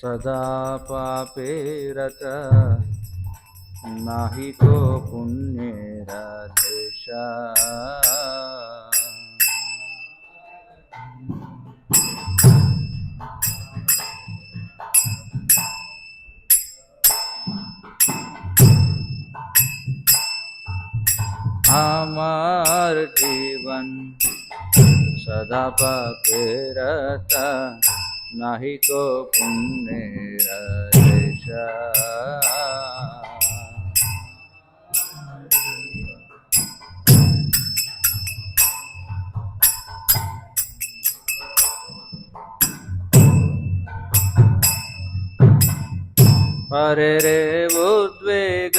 सदा पापे रत नाही को पुण्येर देशा। আমার জীবন सदा पापे रता नाही को पुण्येर देशा। परे रे उद्वेग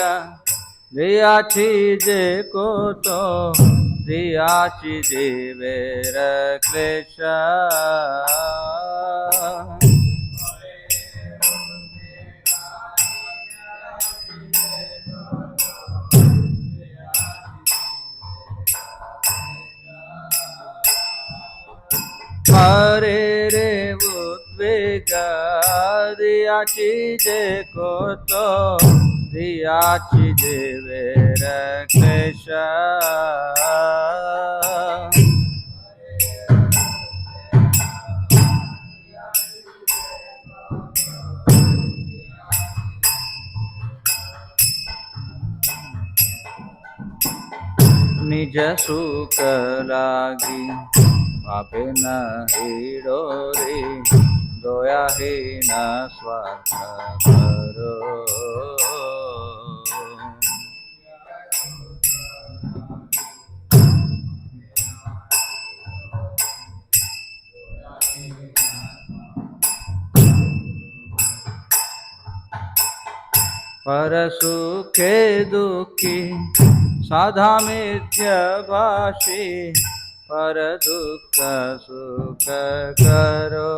दियाची जे कोतो दियाची जीवेर क्लेश। परे रे उद्वेग दियाची जे कोतो दियाची जीवेर क्लेश। निज सुख लागी पापे नहीं डोरी दया ही न स्वार्थ करो। पर सुखे दुखी साधा मिथ्याभाषी पर दुख सुख करो।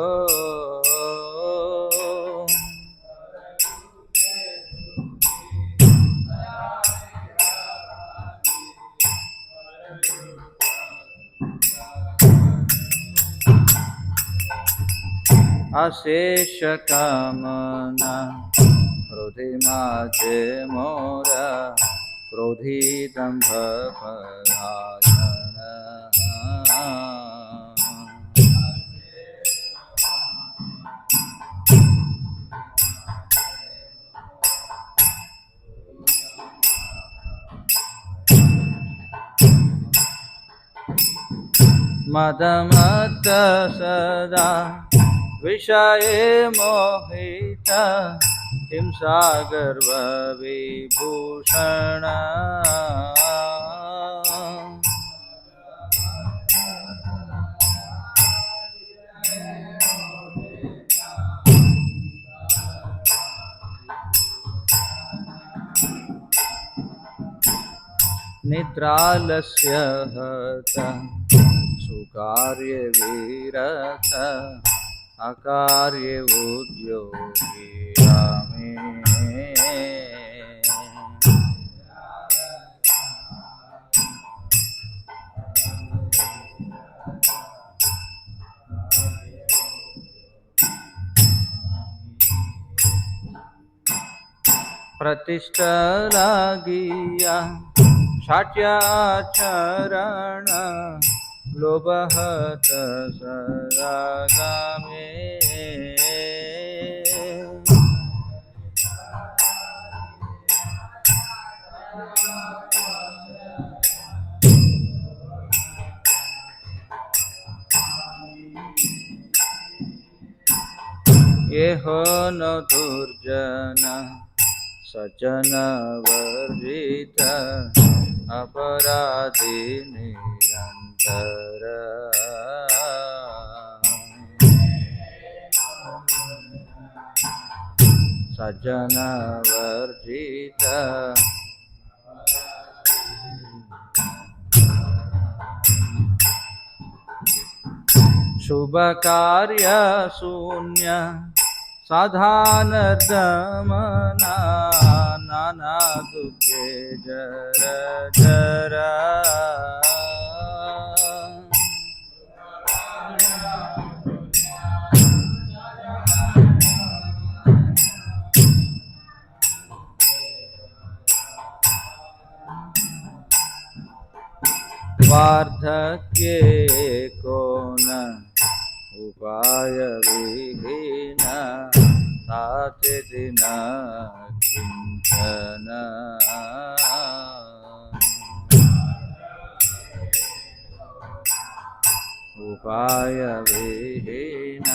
अशेष कामना हृदय माझे मोरा क्रोधी दंभ परायण। मदमत्त सदा विषये मोहित हिंसा गर्व विभूषण। निद्रालस्य हत सुकार्य विरत अकार्य उद्योगी रामे। प्रतिष्ठा लागिया शाट्याचरण लोभहत सरागामे। ये हो न दुर्जन सज्जन वर्जित अपराधी निरंतर। सज्जन वर्जित शुभ कार्य शून्य साधान दमना नाना दुखे जर जरा। वार्धक्ये को न उपाय विहीन ताते दिन किंचन उपाय विहीन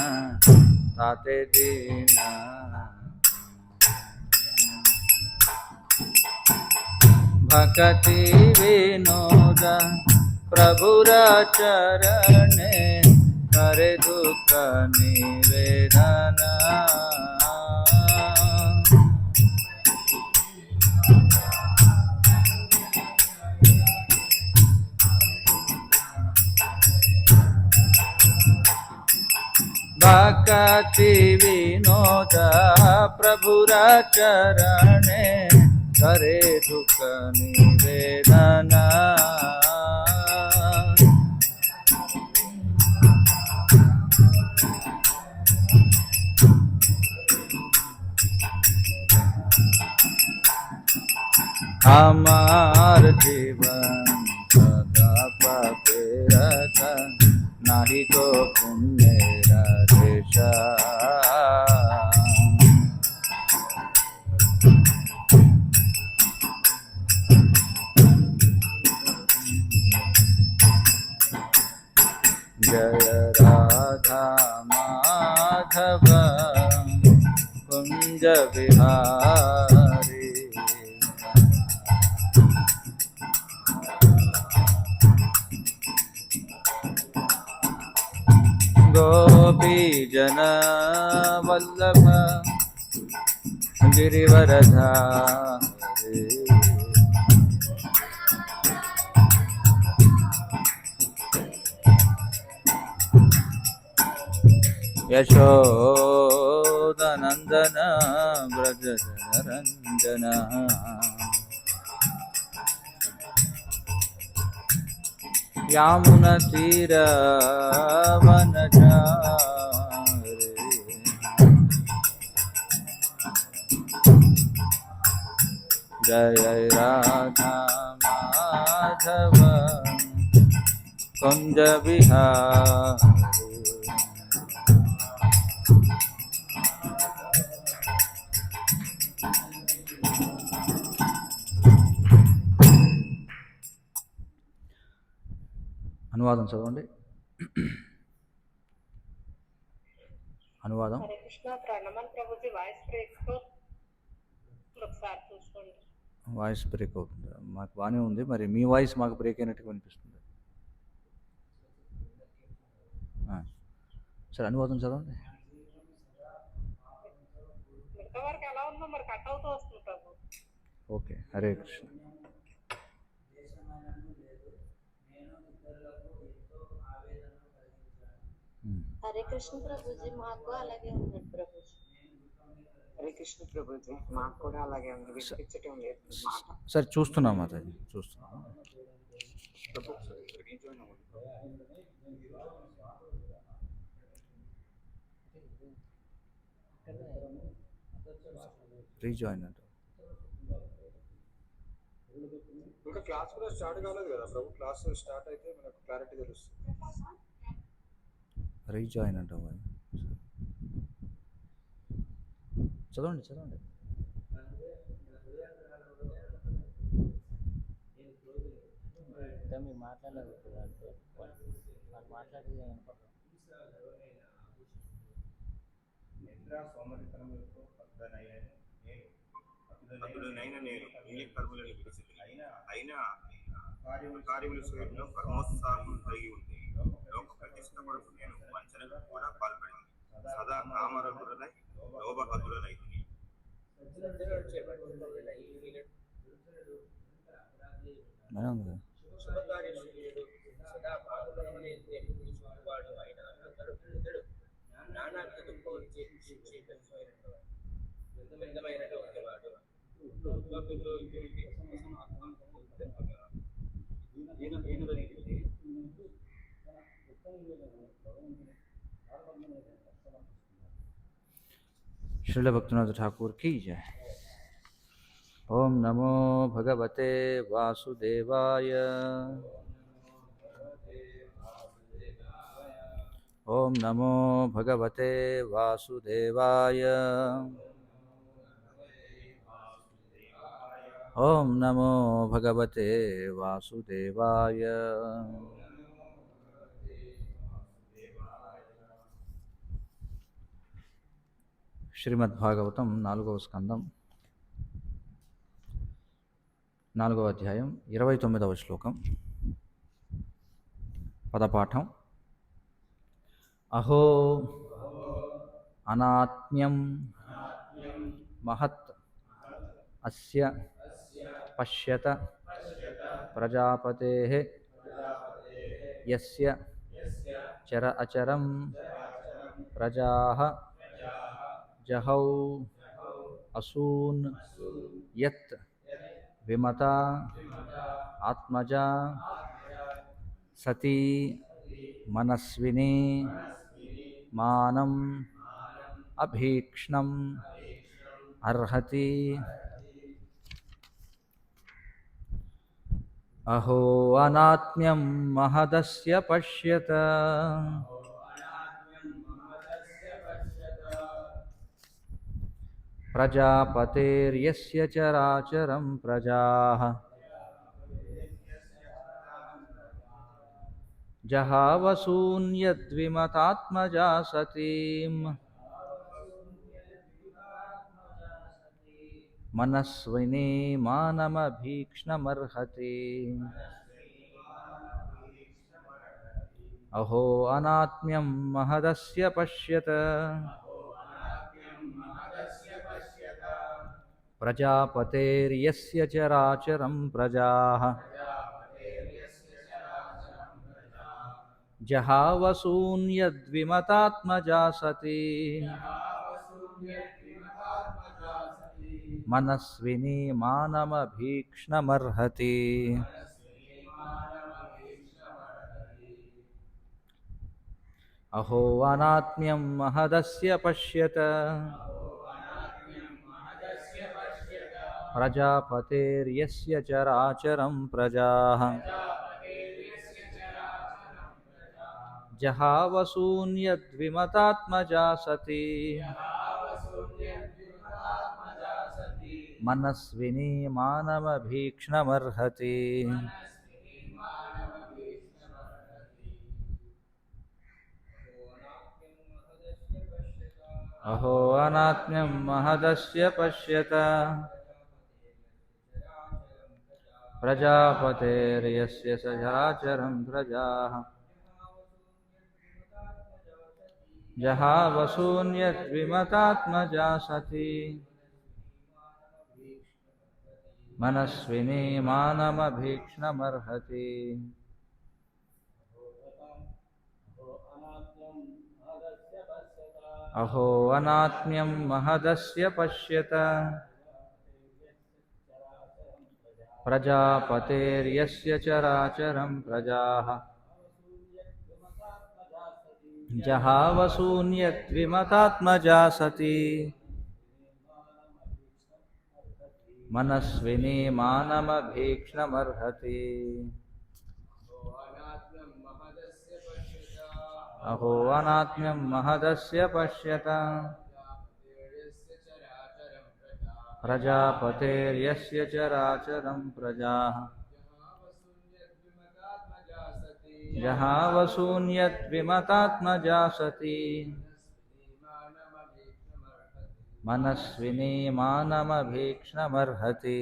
ताते दिन भक्ति विनोद प्रभुर चरणे करे दुख निवेदन भक्ति विनोद प्रभुर चरणे करे दुख निवेदन हमार जीवन सदा पवित्रत नहीं तो पुण्य देश जय राधा माधव कुंज बिहारी गोपी जन वल्लभ गिरिवरधारी यशोदनंदन व्रज रंजन यामुना तीर वनचारी जय राधा माधव कुंज बिहारी అనువాదం చదవండి. అనువాదం. హరే కృష్ణ. ప్రణమన్ ప్రభుజీ. వాయిస్ బ్రేక్ ఒకసారి చూసుకోండి. వాయిస్ బ్రేక్ అవుతుంది. మాకు బాగానే ఉంది, మరి మీ వాయిస్ మాకు బ్రేక్ అయినట్టుగా అనిపిస్తుంది. సరే అనువాదం చదవండి. మిగతా వరకు ఎలా ఉందో మరి కట్ అవుతూ వస్తుంది ప్రభు. ఓకే. హరే కృష్ణ. హరే కృష్ణ ప్రభుజీ. మాకు అలాగే ఉంది ప్రభుజీ. హరే కృష్ణ ప్రభుజీ. మాకు కూడా అలాగే ఉంది, వినిపించటం లేదు. సరే చూస్తున్నాం మాతాజీ, చూస్తున్నాం. రీజాయిన్ అంటే ఇంకా క్లాస్ కూడా స్టార్ట్ కాలేదు కదా ప్రభు. క్లాస్ స్టార్ట్ అయితే మనకు క్లారిటీ తెలుస్తుంది. రీజాయిన్ అంటావా? చదవండి చదవండి. మీరు మాట్లాడలేదు, మాట్లాడేది అతడునైన నేను ఏ కర్మలను విడిచితి అయినా కార్యముల స్వయంలో పరమోత్సాహం కలిగి ఉంది. లోక ప్రతిష్ట కొరకు నేను వంచనకు కూడా పాల్పడింది. సదా కామరకుడనై లోభహతుడనై श्रील भक्तिनाथ ठाकुर की जय। ओम नमो भगवते वासुदेवाय। ఓం నమో భగవతే వాసుదేవాయ. ఓం నమో భగవతే వాసుదేవాయ. శ్రీమద్భాగవతం 4వ స్కందం 4వ అధ్యాయం 29వ శ్లోకం. పదపాఠం. అహో అనాత్మ్యం మహత్ అస్య పశ్యత ప్రజాపతేః యస్య చర అచరం ప్రజాః జహౌ అసూన్ యత్ విమతా ఆత్మజా సతీ మనస్వినీ మానం అభీక్ష్ణం అర్హతి. అహో అనాత్మ్యం మహదస్య పశ్యత ప్రజాపతేర్యస్య చరాచరం ప్రజాః జహావసూన్యద్విమతాత్మజా సతీం మనస్వినీ మానమభీక్ష్ణమర్హతి. అహో అనాత్మ్యం మహదస్య పశ్యత ప్రజాపతేర్యస్య చరాచరం ప్రజాః జహావసూన్యద్విమతాత్మజా సతీ మనస్వినీ మానమభీక్ష్ణమర్హతి. అహో అనాత్మ్యం మహదస్య పశ్యత ప్రజాపతేర్యస్య చరాచరం ప్రజాః జహావసూన్యద్విమతాత్మజా సతీ మనస్వినీ మానమభీక్ష్ణమర్హతి. అహో అనాత్మ్యం మహదస్య పశ్యత ప్రజాపతేర్యస్య చరాచరం ప్రజాః జహావసూన్యద్విమతాత్మజా సతీ మనస్వినీ మానమభీక్ష్ణమర్హతి. అహో అనాత్మ్యం మహదస్య పశ్యత ప్రజాపతేర్యస్య చరాచరం ప్రజాః జహావసూన్యద్విమతాత్మజా సతీ మనస్వినీ మానమభీక్ష్ణమర్హతి. అహో అనాత్మ్యం మహదస్య పశ్యత ప్రజాపతేర్యస్య చరాచరం ప్రజాః జహావసూన్యద్విమతాత్మజా సతీ మనస్వినీ మానమభీక్ష్ణమర్హతి.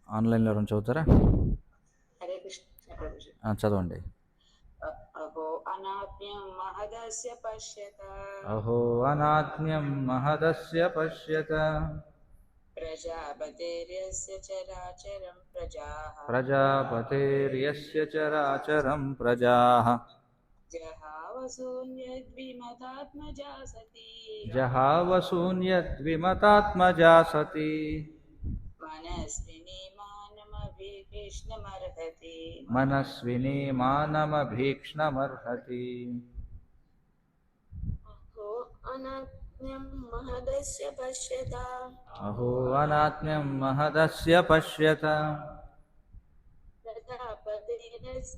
ఆన్లైన్లో ఎవరైనా చదువుతారా? హరే కృష్ణ ప్రభుజీ. చదవండి. అహో అనాత్మ్యం మహదస్య పశ్యత అహో అనాత్మ్యం మహదస్య పశ్యత ప్రజాపతేర్యస్య చరాచరం ప్రజాః ప్రజాపతేర్యస్య చరాచరం ప్రజాః జహావసూన్యద్విమతాత్మజా సతీ జహావసూన్యద్విమతాత్మజా సతీ మనస్వినీ మానమభీక్ష్ణమర్హతి. మనస్వినీ మానమభీక్ష్ణమర్హతి. అహో అనాత్మ్యం మహదస్య పశ్యత అహో అనాత్మ్యం మహదస్య పశ్యత ప్రజాపతేర్యస్య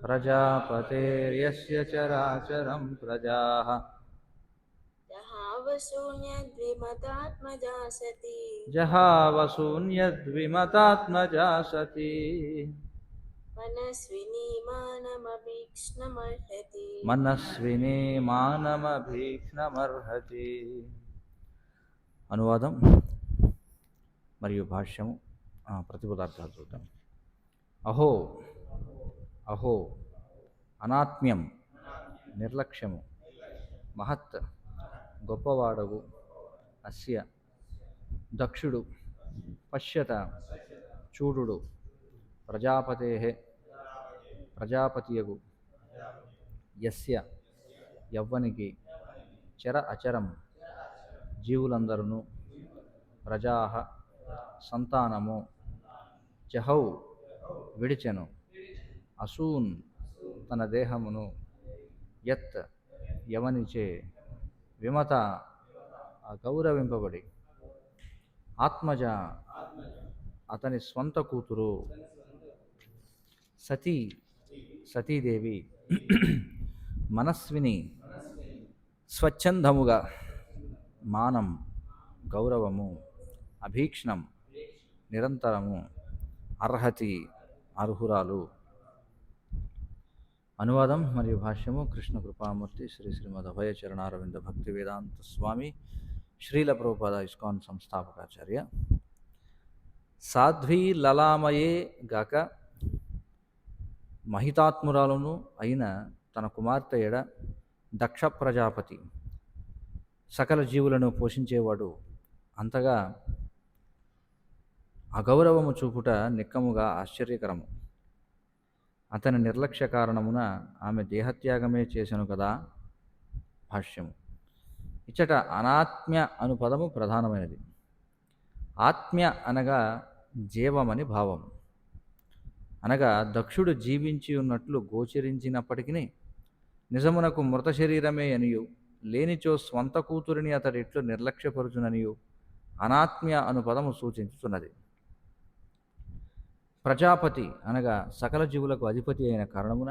ప్రజాపతేర్యస్య చరాచరం ప్రజాః జహావశూన్యద్విమతాత్మజా సతి జహావశూన్యద్విమతాత్మజా సతీ మనస్వినీ మానమభీక్ష్ణమర్హతి. మనస్విని మానమభీక్ష్ణమర్హతి. అనువాదం మరియు భాష్యము ప్రతిపదార్థాలు చూద్దాం. అహో అహో అనాత్మ్యం నిర్లక్ష్యము, మహత్ గొప్పవాడవు, అస్య దక్షుడు, పశ్యత చూడుడు, ప్రజాపతే ప్రజాపతియగు, యస్య యవ్వనికి, చర అచరం జీవులందరును, ప్రజా సంతానము, జహౌ విడిచెను, అసూన్ తన దేహమును, యత్ యవనిచే, విమత గౌరవింపబడి, ఆత్మజ అతని స్వంత కూతురు, సతీ సతీదేవి, మనస్విని స్వచ్ఛందముగా, మానం గౌరవము, అభీక్ష్ణం నిరంతరము, అర్హతి అర్హురాలు. అనువాదం మరియు భాష్యము కృష్ణ కృపామూర్తి శ్రీ శ్రీమద్ అభయ చరణారవింద భక్తి వేదాంత స్వామి శ్రీల ప్రభుపాద ఇస్కాన్ సంస్థాపకాచార్య. సాధ్వీ లలామయే గాక మహితాత్మురాలును అయిన తన కుమార్తె ఎడ దక్ష ప్రజాపతి సకల జీవులను పోషించేవాడు అంతగా అగౌరవము చూపుట నిక్కముగా ఆశ్చర్యకరము. అతని నిర్లక్ష్య కారణమున ఆమె దేహత్యాగమే చేసెను కదా. భాష్యము. ఇచ్చట అనాత్మ్య అను పదము ప్రధానమైనది. ఆత్మ్య అనగా జీవమని భావం. అనగా దక్షుడు జీవించి ఉన్నట్లు గోచరించినప్పటికీ నిజమునకు మృత శరీరమే అనియు, లేనిచో స్వంత కూతురిని అతడిట్లు నిర్లక్ష్యపరుచుననియు అనాత్మ్య అను పదము సూచించుతున్నది. ప్రజాపతి అనగా సకల జీవులకు అధిపతి అయిన కారణమున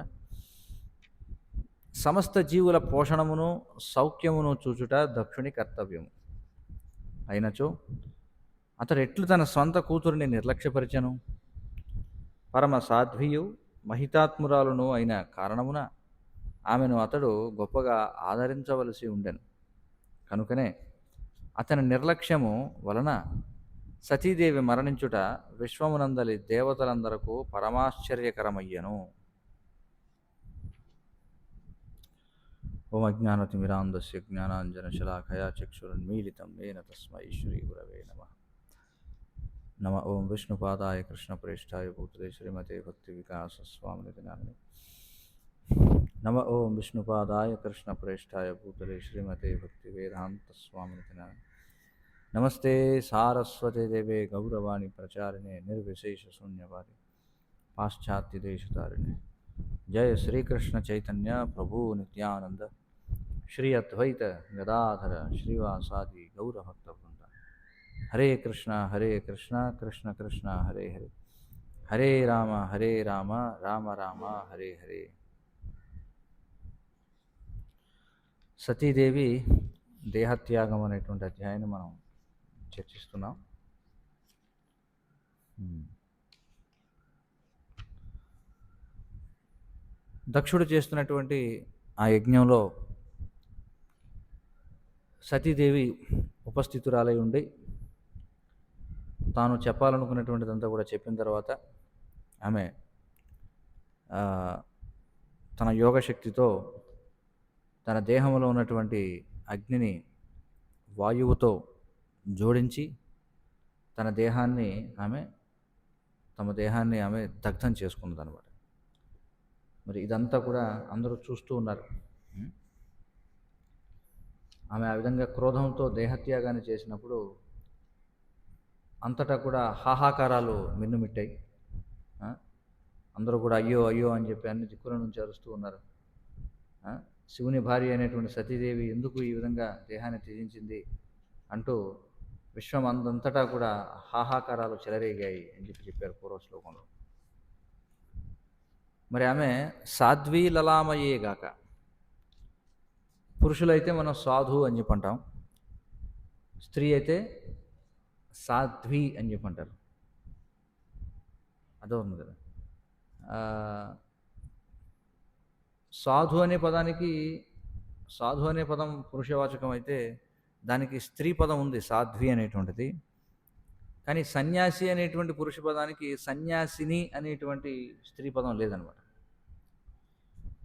సమస్త జీవుల పోషణమును సౌఖ్యమును చూచుట దక్షుని కర్తవ్యము. అయినచో అతడు ఎట్లు తన స్వంత కూతురిని నిర్లక్ష్యపరిచెను? పరమ సాధ్వియు మహితాత్మురాలును అయిన కారణమున ఆమెను అతడు గొప్పగా ఆదరించవలసి ఉండెను. కనుకనే అతని నిర్లక్ష్యము వలన సతీదేవి మరణించుట విశ్వమునందలి దేవతలందరకు పరమాశ్చర్యకరమయ్యను. ఓం అజ్ఞానతిమిరాంధస్య జ్ఞానాంజనశలాకయా చక్షురున్మీలితం येन తస్మై శ్రీగురవే నమః. నమ ఓం విష్ణుపాదాయ కృష్ణప్రేష్ఠాయ భూతలే శ్రీమతే భక్తి వికాస స్వామినితి నామినే. నమ ఓం విష్ణుపాదాయ కృష్ణప్రేష్ఠాయ భూతలే శ్రీమతే భక్తి వేదాంత స్వామినితి నామినే. నమస్తే సారస్వతే దేవే గౌరవాణి ప్రచారిణే నిర్విశేష శూన్యవాది పాశ్చాత్య దేశతారిణే. జయ శ్రీకృష్ణ చైతన్య ప్రభు నిత్యానంద శ్రీ అద్వైత గదాధర శ్రీవాసాది గౌరభక్త వృంద. హరే కృష్ణ కృష్ణ కృష్ణ హరే హరే, హరే రామ రామ రామ హరే హరే. సతీదేవి దేహత్యాగం అనేటువంటి అధ్యాయాన్ని మనం చర్చిస్తున్నాం. దక్షుడు చేస్తున్నటువంటి ఆ యజ్ఞంలో సతీదేవి ఉపస్థితురాలై ఉండి తాను చెప్పాలనుకున్నటువంటిదంతా కూడా చెప్పిన తర్వాత ఆమె తన యోగశక్తితో తన దేహంలో ఉన్నటువంటి అగ్నిని వాయువుతో జోడించి తమ దేహాన్ని ఆమె దగ్ధం చేసుకున్నదన్నమాట. మరి ఇదంతా కూడా అందరూ చూస్తూ ఉన్నారు. ఆమె ఆ విధంగా క్రోధంతో దేహత్యాగాన్ని చేసినప్పుడు అంతటా కూడా హాహాకారాలు మిన్నుమిట్టాయి. అందరూ కూడా అయ్యో అయ్యో అని చెప్పి అన్ని దిక్కుల నుంచి అరుస్తూ ఉన్నారు. శివుని భార్య అయినటువంటి సతీదేవి ఎందుకు ఈ విధంగా దేహాన్ని త్యజించింది అంటూ విశ్వం అంతటా కూడా హాహాకారాలు చెలరేగాయి అని చెప్పారు పూర్వ శ్లోకంలో. మరి ఆమె సాధ్వీ లలామయే గాక. పురుషులైతే మనం సాధు అని చెప్పి అంటాం, స్త్రీ అయితే సాధ్వి అని చెప్పి అంటారు. అదో ఉంది కదా. ఆ, సాధు అనే పదానికి, సాధు అనే పదం పురుషవాచకం అయితే దానికి స్త్రీ పదం ఉంది సాధ్వి అనేటువంటిది. కానీ సన్యాసి అనేటువంటి పురుష పదానికి సన్యాసిని అనేటువంటి స్త్రీ పదం లేదనమాట.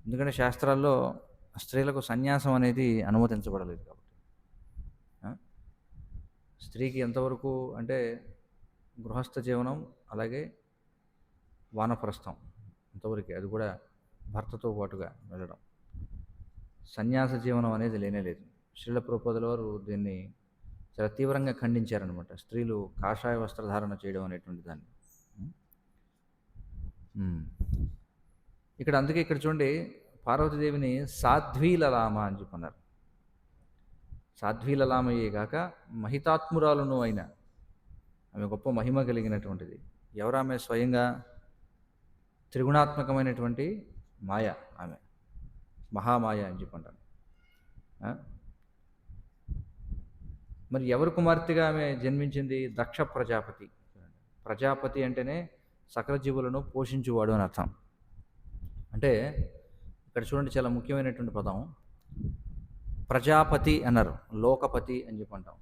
ఎందుకంటే శాస్త్రాల్లో స్త్రీలకు సన్యాసం అనేది అనుమతించబడలేదు కాబట్టి. ఆ? స్త్రీకి ఎంతవరకు అంటే గృహస్థ జీవనం, అలాగే వానప్రస్థం అంతవరకే, అది కూడా భర్తతో పాటుగా వెళ్ళడం. సన్యాస జీవనం అనేది లేనే లేదు. శ్రీల ప్రభుపాదుల వారు దీన్ని చాలా తీవ్రంగా ఖండించారనమాట, స్త్రీలు కాషాయ వస్త్రధారణ చేయడం అనేటువంటి దాన్ని. ఇక్కడ అందుకే ఇక్కడ చూడండి, పార్వతీదేవిని సాధ్వీలలామ అని చెప్పన్నారు. సాధ్వీలలామయే కాక మహితాత్మురాలను అయిన ఆమె గొప్ప మహిమ కలిగినటువంటిది. ఎవరామె? స్వయంగా త్రిగుణాత్మకమైనటువంటి మాయ, ఆమె మహామాయ అని చెప్పంటారు. మరి ఎవరి కుమార్తెగా ఆమె జన్మించింది? దక్ష ప్రజాపతి. ప్రజాపతి అంటేనే సకల జీవులను పోషించువాడు అని అర్థం. అంటే ఇక్కడ చూడండి, చాలా ముఖ్యమైనటువంటి పదం ప్రజాపతి అన్నారు, లోకపతి అని చెప్పి అంటాం.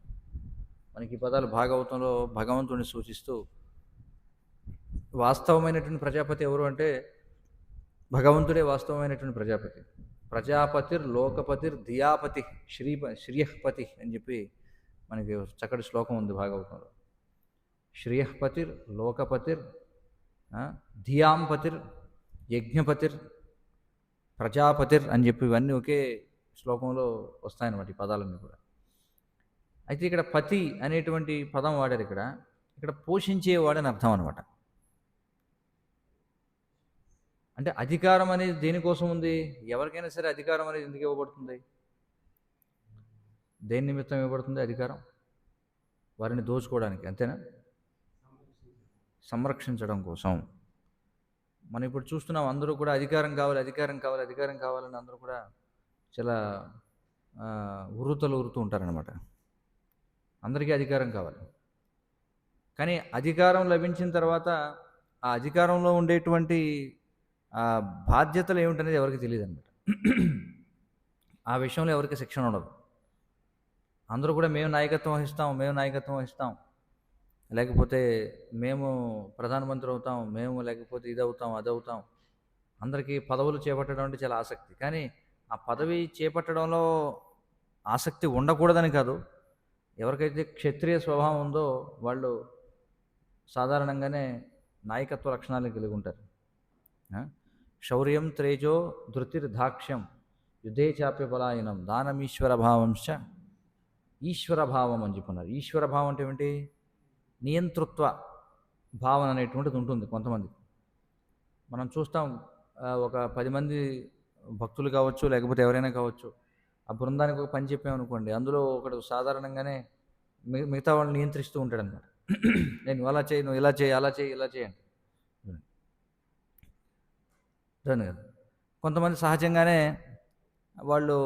మనకి ఈ పదాలు భాగవతంలో భగవంతుడిని సూచిస్తూ, వాస్తవమైనటువంటి ప్రజాపతి ఎవరు అంటే భగవంతుడే వాస్తవమైనటువంటి ప్రజాపతి. ప్రజాపతిర్ లోకపతిర్ ధియాపతి శ్రియఃపతి అని చెప్పి మనకి చక్కటి శ్లోకం ఉంది భాగవతంలో. శ్రియఃపతిర్ లోకపతిర్ ధియాంపతిర్ యజ్ఞపతిర్ ప్రజాపతిర్ అని చెప్పి ఇవన్నీ ఒకే శ్లోకంలో వస్తాయన్నమాట ఈ పదాలన్నీ కూడా. అయితే ఇక్కడ పతి అనేటువంటి పదం వాడారు. ఇక్కడ పోషించేవాడని అర్థం అనమాట. అంటే అధికారం అనేది దేనికోసం ఉంది? ఎవరికైనా సరే అధికారం అనేది ఎందుకు ఇవ్వబడుతుంది? దేని నిమిత్తం ఇవ్వబడుతుంది అధికారం? వారిని దోచుకోవడానికి, అంతేనా? సంరక్షించడం కోసం. మనం ఇప్పుడు చూస్తున్నాం, అందరూ కూడా అధికారం కావాలి, అధికారం కావాలి, అధికారం కావాలని అందరూ కూడా చాలా ఉరుతలు ఉరుతూ ఉంటారనమాట. అందరికీ అధికారం కావాలి. కానీ అధికారం లభించిన తర్వాత ఆ అధికారంలో ఉండేటువంటి బాధ్యతలు ఏమిటనేది ఎవరికి తెలియదు అనమాట. ఆ విషయంలో ఎవరికి శిక్షణ ఉండదు. అందరూ కూడా మేము నాయకత్వం వహిస్తాం, మేము నాయకత్వం వహిస్తాం, లేకపోతే మేము ప్రధానమంత్రి అవుతాం, మేము లేకపోతే ఇది అవుతాం, అది అవుతాం. అందరికీ పదవులు చేపట్టడం అంటే చాలా ఆసక్తి. కానీ ఆ పదవి చేపట్టడంలో ఆసక్తి ఉండకూడదని కాదు. ఎవరికైతే క్షత్రియ స్వభావం ఉందో వాళ్ళు సాధారణంగానే నాయకత్వ లక్షణాలను కలిగి ఉంటారు. శౌర్యం త్రేజో ధృతిర్ధాక్ష్యం యుద్ధే చాప్య బలాయనం దానమీశ్వర భావంశ ఈశ్వరభావం అని చెప్పున్నారు. ఈశ్వరభావం అంటే ఏమిటి? నియంతృత్వ భావన అనేటువంటిది ఉంటుంది కొంతమంది. మనం చూస్తాం, ఒక 10 మంది భక్తులు కావచ్చు, లేకపోతే ఎవరైనా కావచ్చు, ఆ బృందానికి ఒక పని చెప్పామనుకోండి, అందులో ఒకడు సాధారణంగానే మిగతా వాళ్ళని నియంత్రిస్తూ ఉంటాడు అనమాట. నేను అలా చేయి, నువ్వు ఇలా చేయి, అలా చేయి, ఇలా చేయండి. కదా. కొంతమంది సహజంగానే వాళ్ళు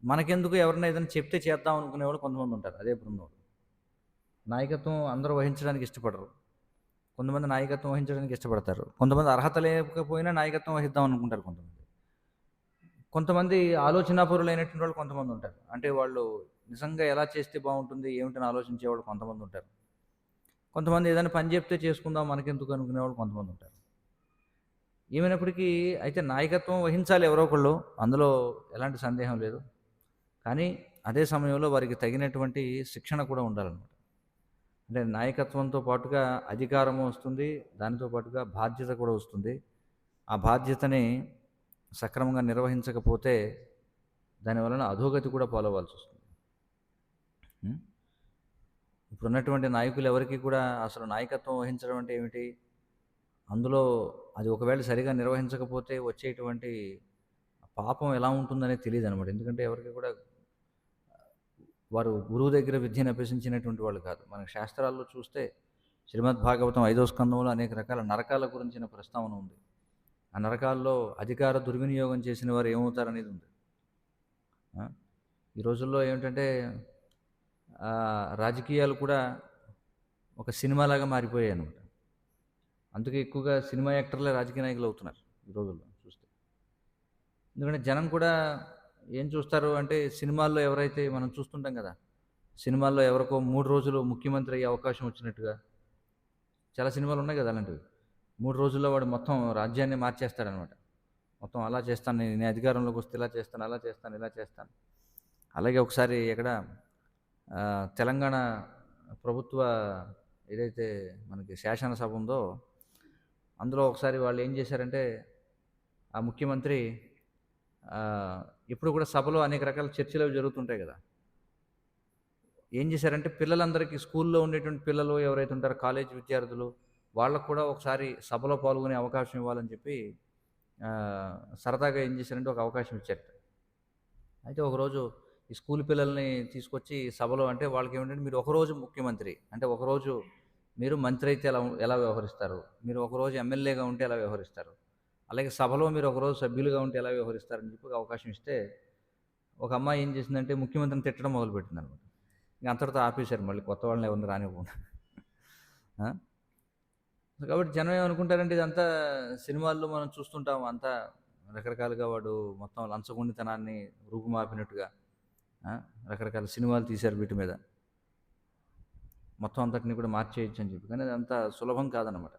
మనకెందుకు, ఎవరైనా ఏదైనా చెప్తే చేద్దాం అనుకునేవాళ్ళు కొంతమంది ఉంటారు. అదే బృందం నాయకత్వం అందరూ వహించడానికి ఇష్టపడరు. కొంతమంది నాయకత్వం వహించడానికి ఇష్టపడతారు. కొంతమంది అర్హత లేకపోయినా నాయకత్వం వహిద్దాం అనుకుంటారు. కొంతమంది ఆలోచనాపరులైనటువంటి వాళ్ళు కొంతమంది ఉంటారు. అంటే వాళ్ళు నిజంగా ఎలా చేస్తే బాగుంటుంది ఏమిటని ఆలోచించేవాళ్ళు కొంతమంది ఉంటారు. కొంతమంది ఏదైనా పని చెప్తే చేసుకుందాం మనకెందుకు అనుకునేవాళ్ళు కొంతమంది ఉంటారు. ఏమైనప్పటికీ అయితే నాయకత్వం వహించాలి ఎవరో ఒకళ్ళు, అందులో ఎలాంటి సందేహం లేదు. కానీ అదే సమయంలో వారికి తగినటువంటి శిక్షణ కూడా ఉండాలన్నమాట. అంటే నాయకత్వంతో పాటుగా అధికారము వస్తుంది, దానితో పాటుగా బాధ్యత కూడా వస్తుంది. ఆ బాధ్యతని సక్రమంగా నిర్వహించకపోతే దానివలన అధోగతి కూడా పాలవ్వాల్సి వస్తుంది. ఇప్పుడున్నటువంటి నాయకులు ఎవరికి కూడా అసలు నాయకత్వం వహించడం అంటే ఏమిటి, అందులో అది ఒకవేళ సరిగా నిర్వహించకపోతే వచ్చేటువంటి పాపం ఎలా ఉంటుందనేది తెలియదు అనమాట. ఎందుకంటే ఎవరికి కూడా వారు గురువు దగ్గర విద్యను అభ్యసించినటువంటి వాళ్ళు కాదు. మన శాస్త్రాల్లో చూస్తే శ్రీమద్ భాగవతం 5వ స్కందంలో అనేక రకాల నరకాల గురించిన ప్రస్తావన ఉంది. ఆ నరకాల్లో అధికార దుర్వినియోగం చేసిన వారు ఏమవుతారనేది ఉంది. ఆ? ఈ రోజుల్లో ఏమిటంటే రాజకీయాలు కూడా ఒక సినిమాలాగా మారిపోయాయి అన్నమాట. అందుకే ఎక్కువగా సినిమా యాక్టర్లే రాజకీయ నాయకులు అవుతున్నారు ఈ రోజుల్లో చూస్తే. ఎందుకంటే జనం కూడా ఏం చూస్తారు అంటే, సినిమాల్లో ఎవరైతే మనం చూస్తుంటాం కదా, సినిమాల్లో ఎవరికో 3 రోజులు ముఖ్యమంత్రి అయ్యే అవకాశం వచ్చినట్టుగా చాలా సినిమాలు ఉన్నాయి కదా అలాంటివి. 3 రోజుల్లో వాడు మొత్తం రాజ్యాన్ని మార్చేస్తాడనమాట. మొత్తం అలా చేస్తాను, నేను అధికారంలోకి వస్తే ఇలా చేస్తాను, అలా చేస్తాను, ఇలా చేస్తాను. అలాగే ఒకసారి ఎక్కడ తెలంగాణ ప్రభుత్వ ఏదైతే మనకి శాసనసభ ఉందో, అందులో ఒకసారి వాళ్ళు ఏం చేశారంటే, ఆ ముఖ్యమంత్రి ఇప్పుడు కూడా సభలో అనేక రకాల చర్చలు అవి జరుగుతుంటాయి కదా, ఏం చేశారంటే పిల్లలందరికీ, స్కూల్లో ఉండేటువంటి పిల్లలు ఎవరైతే ఉంటారో కాలేజ్ విద్యార్థులు, వాళ్ళకు కూడా ఒకసారి సభలో పాల్గొనే అవకాశం ఇవ్వాలని చెప్పి సరదాగా ఏం చేశారంటే ఒక అవకాశం ఇచ్చారు. అయితే ఒకరోజు ఈ స్కూల్ పిల్లల్ని తీసుకొచ్చి సభలో, అంటే వాళ్ళకి ఏమిటంటే, మీరు ఒకరోజు ముఖ్యమంత్రి అంటే ఒకరోజు మీరు మంత్రి అయితే ఎలా వ్యవహరిస్తారు, మీరు ఒకరోజు ఎమ్మెల్యేగా ఉంటే ఎలా వ్యవహరిస్తారు, అలాగే సభలో మీరు ఒకరోజు సభ్యులుగా ఉంటే ఎలా వ్యవహరిస్తారని చెప్పి ఒక అవకాశం ఇస్తే, ఒక అమ్మాయి ఏం చేసిందంటే ముఖ్యమంత్రిని తిట్టడం మొదలుపెట్టింది అనమాట. ఇంకా అంతటితో ఆపేశారు, మళ్ళీ కొత్త వాళ్ళని ఎవరిని రానివ్వకుండా. కాబట్టి జనం ఏమనుకుంటారంటే, ఇదంతా సినిమాల్లో మనం చూస్తుంటాం, అంతా రకరకాలుగా వాడు మొత్తం లంచగొండితనాన్ని రూపుమాపినట్టుగా రకరకాల సినిమాలు తీశారు వీటి మీద, మొత్తం అంతటిని కూడా మార్చేయచ్చు అని చెప్పి. కానీ అది అంత సులభం కాదనమాట.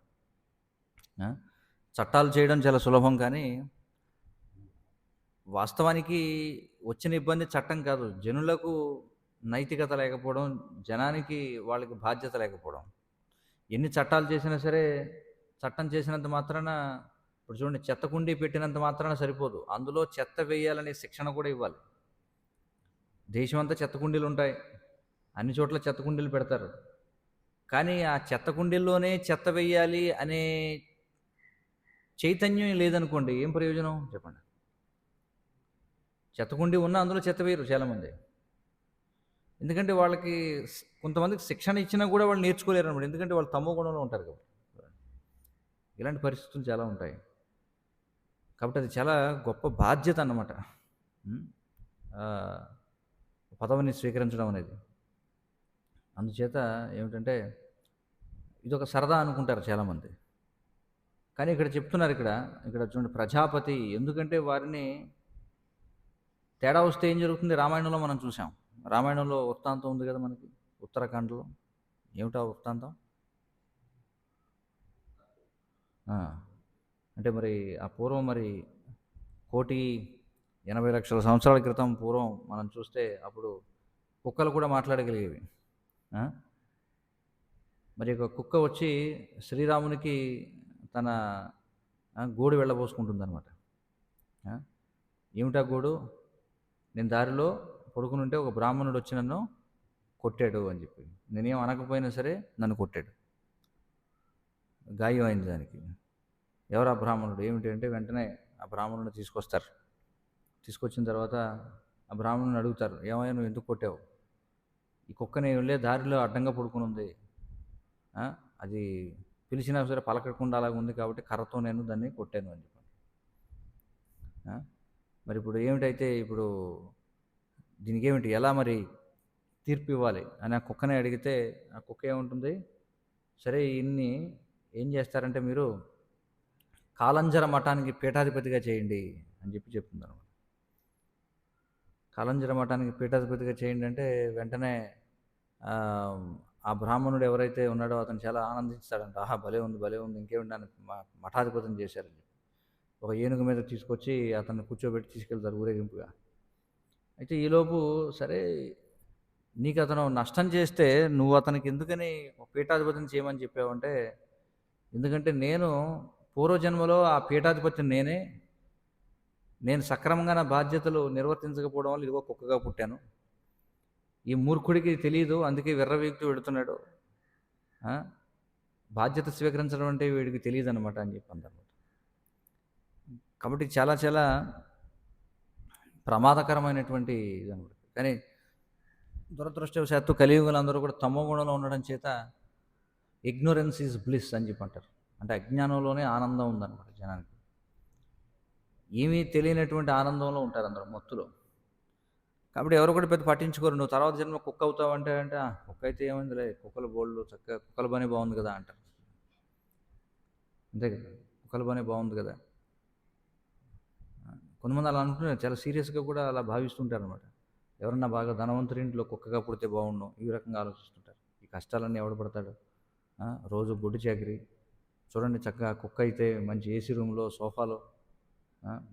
చట్టాలు చేయడం చాలా సులభం, కానీ వాస్తవానికి వచ్చిన ఇబ్బంది చట్టం కాదు, జనులకు నైతికత లేకపోవడం, జనానికి వాళ్ళకి బాధ్యత లేకపోవడం. ఎన్ని చట్టాలు చేసినా సరే, చట్టం చేసినంత మాత్రాన, ఇప్పుడు చూడండి, చెత్త కుండీ పెట్టినంత మాత్రాన సరిపోదు, అందులో చెత్త వేయాలనే శిక్షణ కూడా ఇవ్వాలి. దేశమంతా చెత్త కుండీలు ఉంటాయి, అన్ని చోట్ల చెత్త కుండీలు పెడతారు, కానీ ఆ చెత్త కుండీల్లోనే చెత్త వేయాలి అనే చైతన్యం లేదనుకోండి, ఏం ప్రయోజనం చెప్పండి. చెత్త కుండీ ఉన్నా అందులో చెత్త వేయరు చాలామంది, ఎందుకంటే వాళ్ళకి కొంతమందికి శిక్షణ ఇచ్చినా కూడా వాళ్ళు నేర్చుకోలేరు అనమాట, ఎందుకంటే వాళ్ళు తమో గుణంలో ఉంటారు కాబట్టి. ఇలాంటి పరిస్థితులు చాలా ఉంటాయి. కాబట్టి అది చాలా గొప్ప బాధ్యత అన్నమాట, పదవిని స్వీకరించడం అనేది. అందుచేత ఏమిటంటే, ఇదొక సరదా అనుకుంటారు చాలామంది, కానీ ఇక్కడ చెప్తున్నారు, ఇక్కడ చూడండి, ప్రజాపతి. ఎందుకంటే వారిని తేడా వస్తే ఏం జరుగుతుంది, రామాయణంలో మనం చూసాం. రామాయణంలో వృత్తాంతం ఉంది కదా మనకి, ఉత్తరాఖండ్లో. ఏమిటా వృత్తాంతం అంటే, మరి ఆ పూర్వం, మరి 1,80,00,000 సంవత్సరాల క్రితం పూర్వం మనం చూస్తే, అప్పుడు కుక్కలు కూడా మాట్లాడగలిగేవి. మరి ఒక కుక్క వచ్చి శ్రీరామునికి తన గోడు వెళ్ళబోసుకుంటుంది అనమాట. ఏమిటా గోడు, నేను దారిలో పడుకునుంటే ఒక బ్రాహ్మణుడు వచ్చి నన్ను కొట్టాడు అని చెప్పి, నేనేం అనకపోయినా సరే నన్ను కొట్టాడు, గాయం అయింది దానికి. ఎవరు ఆ బ్రాహ్మణుడు, ఏమిటి అంటే, వెంటనే ఆ బ్రాహ్మణుడిని తీసుకొస్తారు. తీసుకొచ్చిన తర్వాత ఆ బ్రాహ్మణుని అడుగుతారు, ఏమయ్యా నువ్వు ఎందుకు కొట్టావు, ఈ కుక్కని వెళ్ళే దారిలో అడ్డంగా పడుకుని ఉంది, అది పిలిచినా సరే పలకకుండా అలాగ ఉంది, కాబట్టి కర్రతో నేను దాన్ని కొట్టాను అని చెప్పాను. మరి ఇప్పుడు ఏమిటైతే, ఇప్పుడు దీనికి ఏమిటి, ఎలా మరి తీర్పు ఇవ్వాలి అని ఆ కుక్కనే అడిగితే, ఆ కుక్క ఏముంటుంది, సరే ఇన్ని ఏం చేస్తారంటే, మీరు కాలంజర మఠానికి పీఠాధిపతిగా చేయండి అని చెప్తుంది అనమాట. కాలంజర మఠానికి పీఠాధిపతిగా చేయండి అంటే, వెంటనే ఆ బ్రాహ్మణుడు ఎవరైతే ఉన్నాడో అతను చాలా ఆనందిస్తాడంట. ఆహా, భలే ఉంది, ఇంకేమిటి, నన్ను మఠాధిపతిని చేశారని చెప్పి ఒక ఏనుగు మీద తీసుకొచ్చి అతన్ని కూర్చోబెట్టి తీసుకెళ్తారు ఊరేగింపుగా. అయితే ఈలోపు, సరే నీకు అతను నష్టం చేస్తే నువ్వు అతనికి ఎందుకని పీఠాధిపతిని చేయమని చెప్పావంటే, ఎందుకంటే నేను పూర్వజన్మలో ఆ పీఠాధిపతిని నేను సక్రమంగా నా బాధ్యతలు నిర్వర్తించకపోవడం వల్ల ఇదిగో కుక్కగా పుట్టాను, ఈ మూర్ఖుడికి తెలియదు, అందుకే విర్రవీగుతూ వెడుతున్నాడు, బాధ్యత స్వీకరించడం అంటే వీడికి తెలియదు అనమాట అని చెప్పి. కాబట్టి చాలా చాలా ప్రమాదకరమైనటువంటి ఇది అనమాట. కానీ దురదృష్టవశాత్తు కలియుగంలో అందరూ కూడా తమో గుణంలో ఉండడం చేత ఇగ్నోరెన్స్ ఈజ్ బ్లిస్ అని చెప్పి అంటారు, అంటే అజ్ఞానంలోనే ఆనందం ఉందన్నమాట జనానికి. ఏమీ తెలియనటువంటి ఆనందంలో ఉంటారు అందరూ మత్తులో. కాబట్టి ఎవరు కూడా పెద్ద పట్టించుకోరు. నువ్వు తర్వాత జన్మ కుక్క అవుతావు అంటే కుక్క అయితే ఏమైందిలే, కుక్కల బోళ్ళు చక్కగా కుక్కల పని బాగుంది కదా అంటారు. అంతే కదా, కుక్కల పని బాగుంది కదా. కొంతమంది అలా అనుకుంటున్నారు, చాలా సీరియస్గా కూడా అలా భావిస్తుంటారు అనమాట. ఎవరన్నా బాగా ధనవంతుడింట్లో కుక్కగా పుడితే బాగుండు ఈ రకంగా ఆలోచిస్తుంటారు. ఈ కష్టాలన్నీ ఎవడు పడతాడు? రోజు గుడ్డు చాకిరి. చూడండి, చక్కగా కుక్క అయితే మంచి ఏసీ రూమ్లో సోఫాలో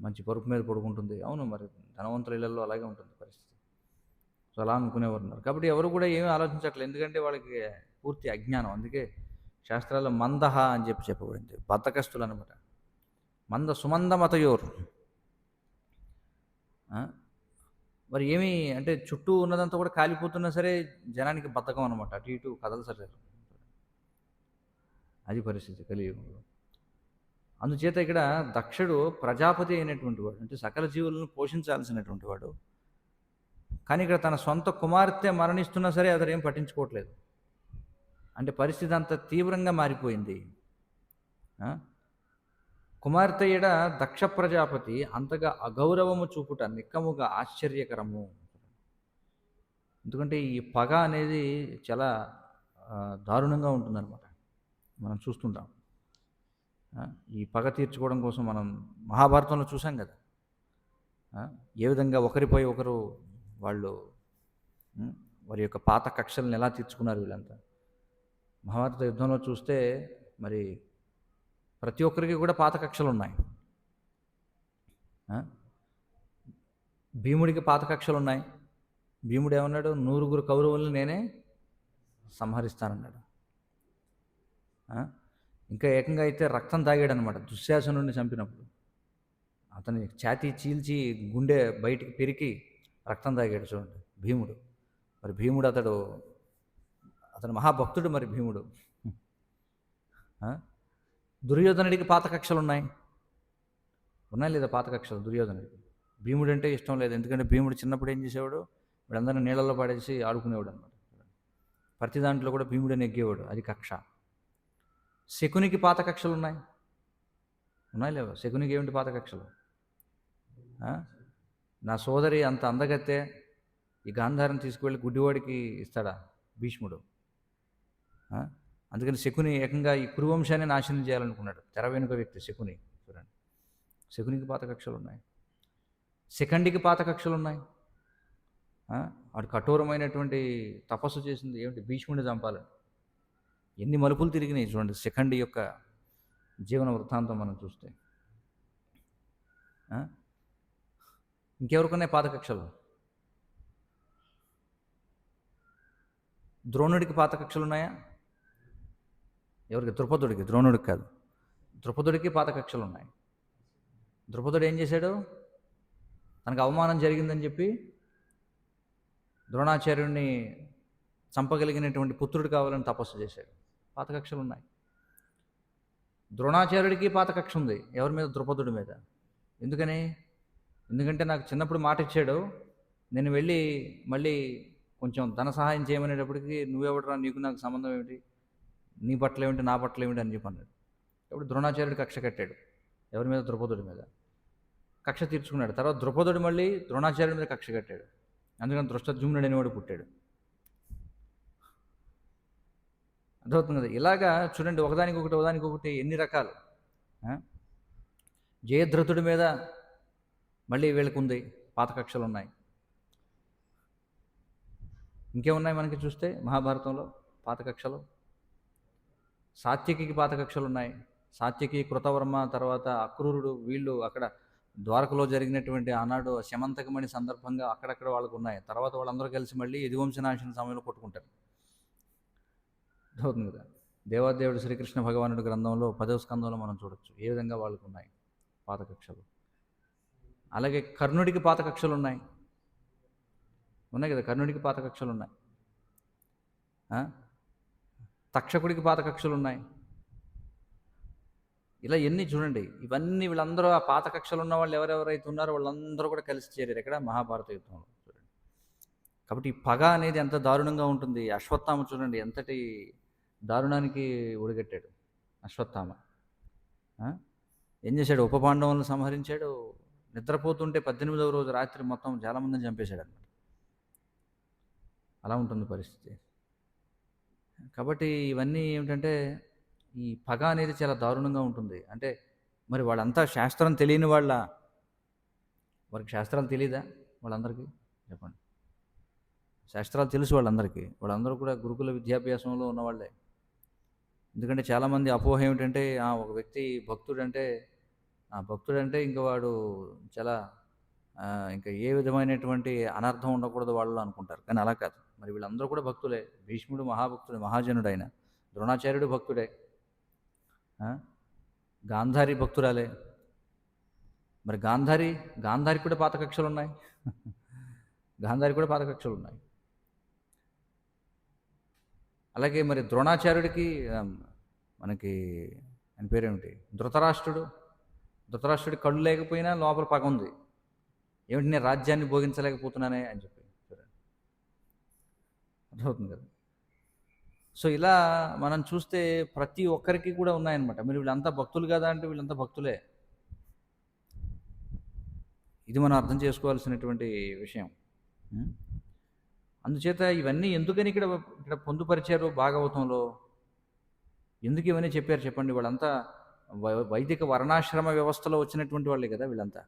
మంచి పరుపు మీద పడుకుంటుంది. అవును, మరి ధనవంతుల ఇళ్లలో అలాగే ఉంటుంది పరిస్థితి. సో అలా అనుకునేవారు ఉన్నారు. కాబట్టి ఎవరు కూడా ఏమీ ఆలోచించట్లేదు, ఎందుకంటే వాళ్ళకి పూర్తి అజ్ఞానం. అందుకే శాస్త్రాల్లో మందహ అని చెప్పబడింది, బద్ధకస్తులు అనమాట. మంద సుమంద మతయోరు. మరి ఏమి అంటే చుట్టూ ఉన్నదంతా కూడా కాలిపోతున్నా సరే జనానికి బద్ధకం అనమాట, అటు ఇటు కదలసలేరు. అది పరిస్థితి కలియుగంలో. అందుచేత ఇక్కడ దక్షుడు ప్రజాపతి అయినటువంటి వాడు, అంటే సకల జీవులను పోషించాల్సినటువంటి వాడు. కానీ ఇక్కడ తన సొంత కుమార్తె మరణిస్తున్నా సరే అతను ఏం పట్టించుకోవట్లేదు. అంటే పరిస్థితి అంత తీవ్రంగా మారిపోయింది. కుమార్తె ఎడ దక్ష ప్రజాపతి అంతగా అగౌరవము చూపుట నిక్కముగా ఆశ్చర్యకరము. ఎందుకంటే ఈ పగ అనేది చాలా దారుణంగా ఉంటుందన్నమాట. మనం చూస్తుంటాం. ఈ పగ తీర్చుకోవడం కోసం మనం మహాభారతంలో చూసాం కదా, ఏ విధంగా ఒకరిపై ఒకరు వాళ్ళు వారి యొక్క పాత కక్షలను ఎలా తీర్చుకున్నారు వీళ్ళంతా. మహాభారత యుద్ధంలో చూస్తే మరి ప్రతి ఒక్కరికి కూడా పాత కక్షలు ఉన్నాయి. భీముడికి పాత కక్షలు ఉన్నాయి. భీముడు ఏమన్నాడు? 100 కౌరవులను నేనే సంహరిస్తానన్నాడు. ఇంకా ఏకంగా అయితే రక్తం తాగాడు అనమాట దుశ్శాసనుడిని చంపినప్పుడు. అతని ఛాతీ చీల్చి గుండె బయటికి పెరికి రక్తం తాగాడు చూడండి భీముడు. మరి భీముడు అతను మహాభక్తుడు. మరి భీముడు దుర్యోధనుడికి పాత కక్షలు ఉన్నాయి లేదా పాత కక్షలు దుర్యోధనుడికి? భీముడు అంటే ఇష్టం లేదు, ఎందుకంటే భీముడు చిన్నప్పుడు ఏం చేసేవాడు? వీళ్ళందరినీ నీళ్ళల్లో పడేసి ఆడుకునేవాడు అనమాట. ప్రతి దాంట్లో కూడా భీముడే నెగ్గేవాడు, అది కక్ష. శకునికి పాత కక్షలు ఉన్నాయి లేవా? శకునికి ఏమిటి పాత కక్షలు? నా సోదరి అంత అందగత్తే, ఈ గాంధారం తీసుకువెళ్ళి గుడ్డివాడికి ఇస్తాడా భీష్ముడు? అందుకని శకుని ఏకంగా ఈ కురువంశాన్ని నాశనం చేయాలనుకున్నాడు. తెర వెనుక వ్యక్తి శకుని. చూడండి, శకునికి పాత కక్షలు ఉన్నాయి. శిఖండికి పాత కక్షలు ఉన్నాయి. వాడు కఠోరమైనటువంటి తపస్సు చేసింది ఏమిటి? భీష్ముడిని చంపాలని. ఎన్ని మలుపులు తిరిగినాయి చూడండి శిఖండి యొక్క జీవన వృత్తాంతం మనం చూస్తే. ఇంకెవరికున్నాయి పాత కక్షలు? ద్రోణుడికి పాత కక్షలు ఉన్నాయా? ఎవరికి? ద్రుపదుడికి. ద్రోణుడికి కాదు, ద్రుపదుడికి పాత కక్షలు ఉన్నాయి. ద్రుపదుడు ఏం చేశాడు? తనకు అవమానం జరిగిందని చెప్పి ద్రోణాచార్యుడిని చంపగలిగినటువంటి పుత్రుడు కావాలని తపస్సు చేశాడు. పాత కక్షలు ఉన్నాయి. ద్రోణాచార్యుడికి పాత కక్ష ఉంది. ఎవరి మీద? ద్రుపదుడి మీద. ఎందుకంటే నాకు చిన్నప్పుడు మాట ఇచ్చాడు, నేను వెళ్ళి మళ్ళీ కొంచెం ధన సహాయం చేయమనేటప్పటికి నువ్వెవడరా, నీకు నాకు సంబంధం ఏమిటి, నీ పట్ల ఏమిటి, నా పట్ల ఏమిటి అని చెప్పి అన్నాడు. ఇప్పుడు ద్రోణాచార్యుడు కక్ష కట్టాడు. ఎవరి మీద? ద్రుపదుడి మీద. కక్ష తీర్చుకున్నాడు. తర్వాత ద్రుపదుడు మళ్ళీ ద్రోణాచార్యుడి మీద కక్ష కట్టాడు. అందుకని దృష్టద్యుమ్నుడు అనేవాడు పుట్టాడు. అర్థమవుతుంది కదా? ఇలాగా చూడండి, ఒకదానికొకటి ఎన్ని రకాలు. జయద్రథుడి మీద మళ్ళీ వీళ్ళకు ఉంది, పాత కక్షలు ఉన్నాయి. ఇంకేమున్నాయి మనకి చూస్తే మహాభారతంలో పాత కక్షలు? సాత్యకికి పాత కక్షలు ఉన్నాయి. సాత్యకి, కృతవర్మ, తర్వాత అక్రూరుడు, వీళ్ళు అక్కడ ద్వారకలో జరిగినటువంటి ఆనాడు శమంతకమణి సందర్భంగా అక్కడక్కడ వాళ్ళకు ఉన్నాయి. తర్వాత వాళ్ళందరూ కలిసి మళ్ళీ యదువంశనాశన సమయంలో కొట్టుకుంటారు. అవుతుంది కదా? దేవాదేవుడు శ్రీకృష్ణ భగవానుడి గ్రంథంలో 10వ స్కందంలో మనం చూడొచ్చు ఏ విధంగా వాళ్ళకు ఉన్నాయి పాత కక్షలు. అలాగే కర్ణుడికి పాత కక్షలు ఉన్నాయి కదా? కర్ణుడికి పాత కక్షలు ఉన్నాయి. తక్షకుడికి పాత కక్షలు ఉన్నాయి. ఇలా ఎన్ని చూడండి, ఇవన్నీ వీళ్ళందరూ ఆ పాత కక్షలు ఉన్న వాళ్ళు ఎవరెవరైతే ఉన్నారో వాళ్ళందరూ కూడా కలిసి చేరారు ఇక్కడ మహాభారత యుద్ధంలో. చూడండి, కాబట్టి ఈ పగ అనేది ఎంత దారుణంగా ఉంటుంది. అశ్వత్థామ చూడండి ఎంతటి దారుణానికి ఒడిగట్టాడు అశ్వత్థామ. ఏం చేశాడు? ఉపపాండవులను సంహరించాడు, నిద్రపోతుంటే 18వ రోజు రాత్రి మొత్తం చాలామందిని చంపేశాడనమాట. అలా ఉంటుంది పరిస్థితి. కాబట్టి ఇవన్నీ ఏమిటంటే, ఈ పగ అనేది చాలా దారుణంగా ఉంటుంది. అంటే మరి వాళ్ళంతా శాస్త్రం తెలియని వాళ్ళా? వారికి శాస్త్రాలు తెలీదా వాళ్ళందరికీ? చెప్పండి. శాస్త్రాలు తెలుసు వాళ్ళందరికీ. వాళ్ళందరూ కూడా గురుకుల విద్యాభ్యాసంలో ఉన్నవాళ్ళే. ఎందుకంటే చాలామంది అపోహ ఏమిటంటే, ఒక వ్యక్తి భక్తుడంటే ఇంక వాడు చాలా ఇంకా ఏ విధమైనటువంటి అనర్థం ఉండకూడదు వాళ్ళలో అనుకుంటారు. కానీ అలా కాదు. మరి వీళ్ళందరూ కూడా భక్తులే. భీష్ముడు మహాభక్తుడే, మహాజనుడైన. ద్రోణాచార్యుడు భక్తుడే. ఆ? గాంధారి భక్తురాలే. మరి గాంధారికి కూడా పాత కక్షలున్నాయి. గాంధారికి కూడా పాత కక్షలున్నాయి. అలాగే మరి ద్రోణాచార్యుడికి మనకి ఆయన పేరేమిటి, ధృతరాష్ట్రుడి కళ్ళు లేకపోయినా లోపల పగ ఉంది. ఏమిటి, నేను రాజ్యాన్ని భోగించలేకపోతున్నానే అని చెప్పి. అర్థమవుతుంది కదా. సో ఇలా మనం చూస్తే ప్రతి ఒక్కరికి కూడా ఉన్నాయన్నమాట. మీరు వీళ్ళంతా భక్తులు కదా అంటే వీళ్ళంతా భక్తులే. ఇది మనం అర్థం చేసుకోవాల్సినటువంటి విషయం. అందుచేత ఇవన్నీ ఎందుకని ఇక్కడ పొందుపరిచారు భాగవతంలో? ఎందుకు ఇవన్నీ చెప్పారు చెప్పండి? వాళ్ళంతా వైదిక వర్ణాశ్రమ వ్యవస్థలో వచ్చినటువంటి వాళ్ళే కదా వీళ్ళంతా.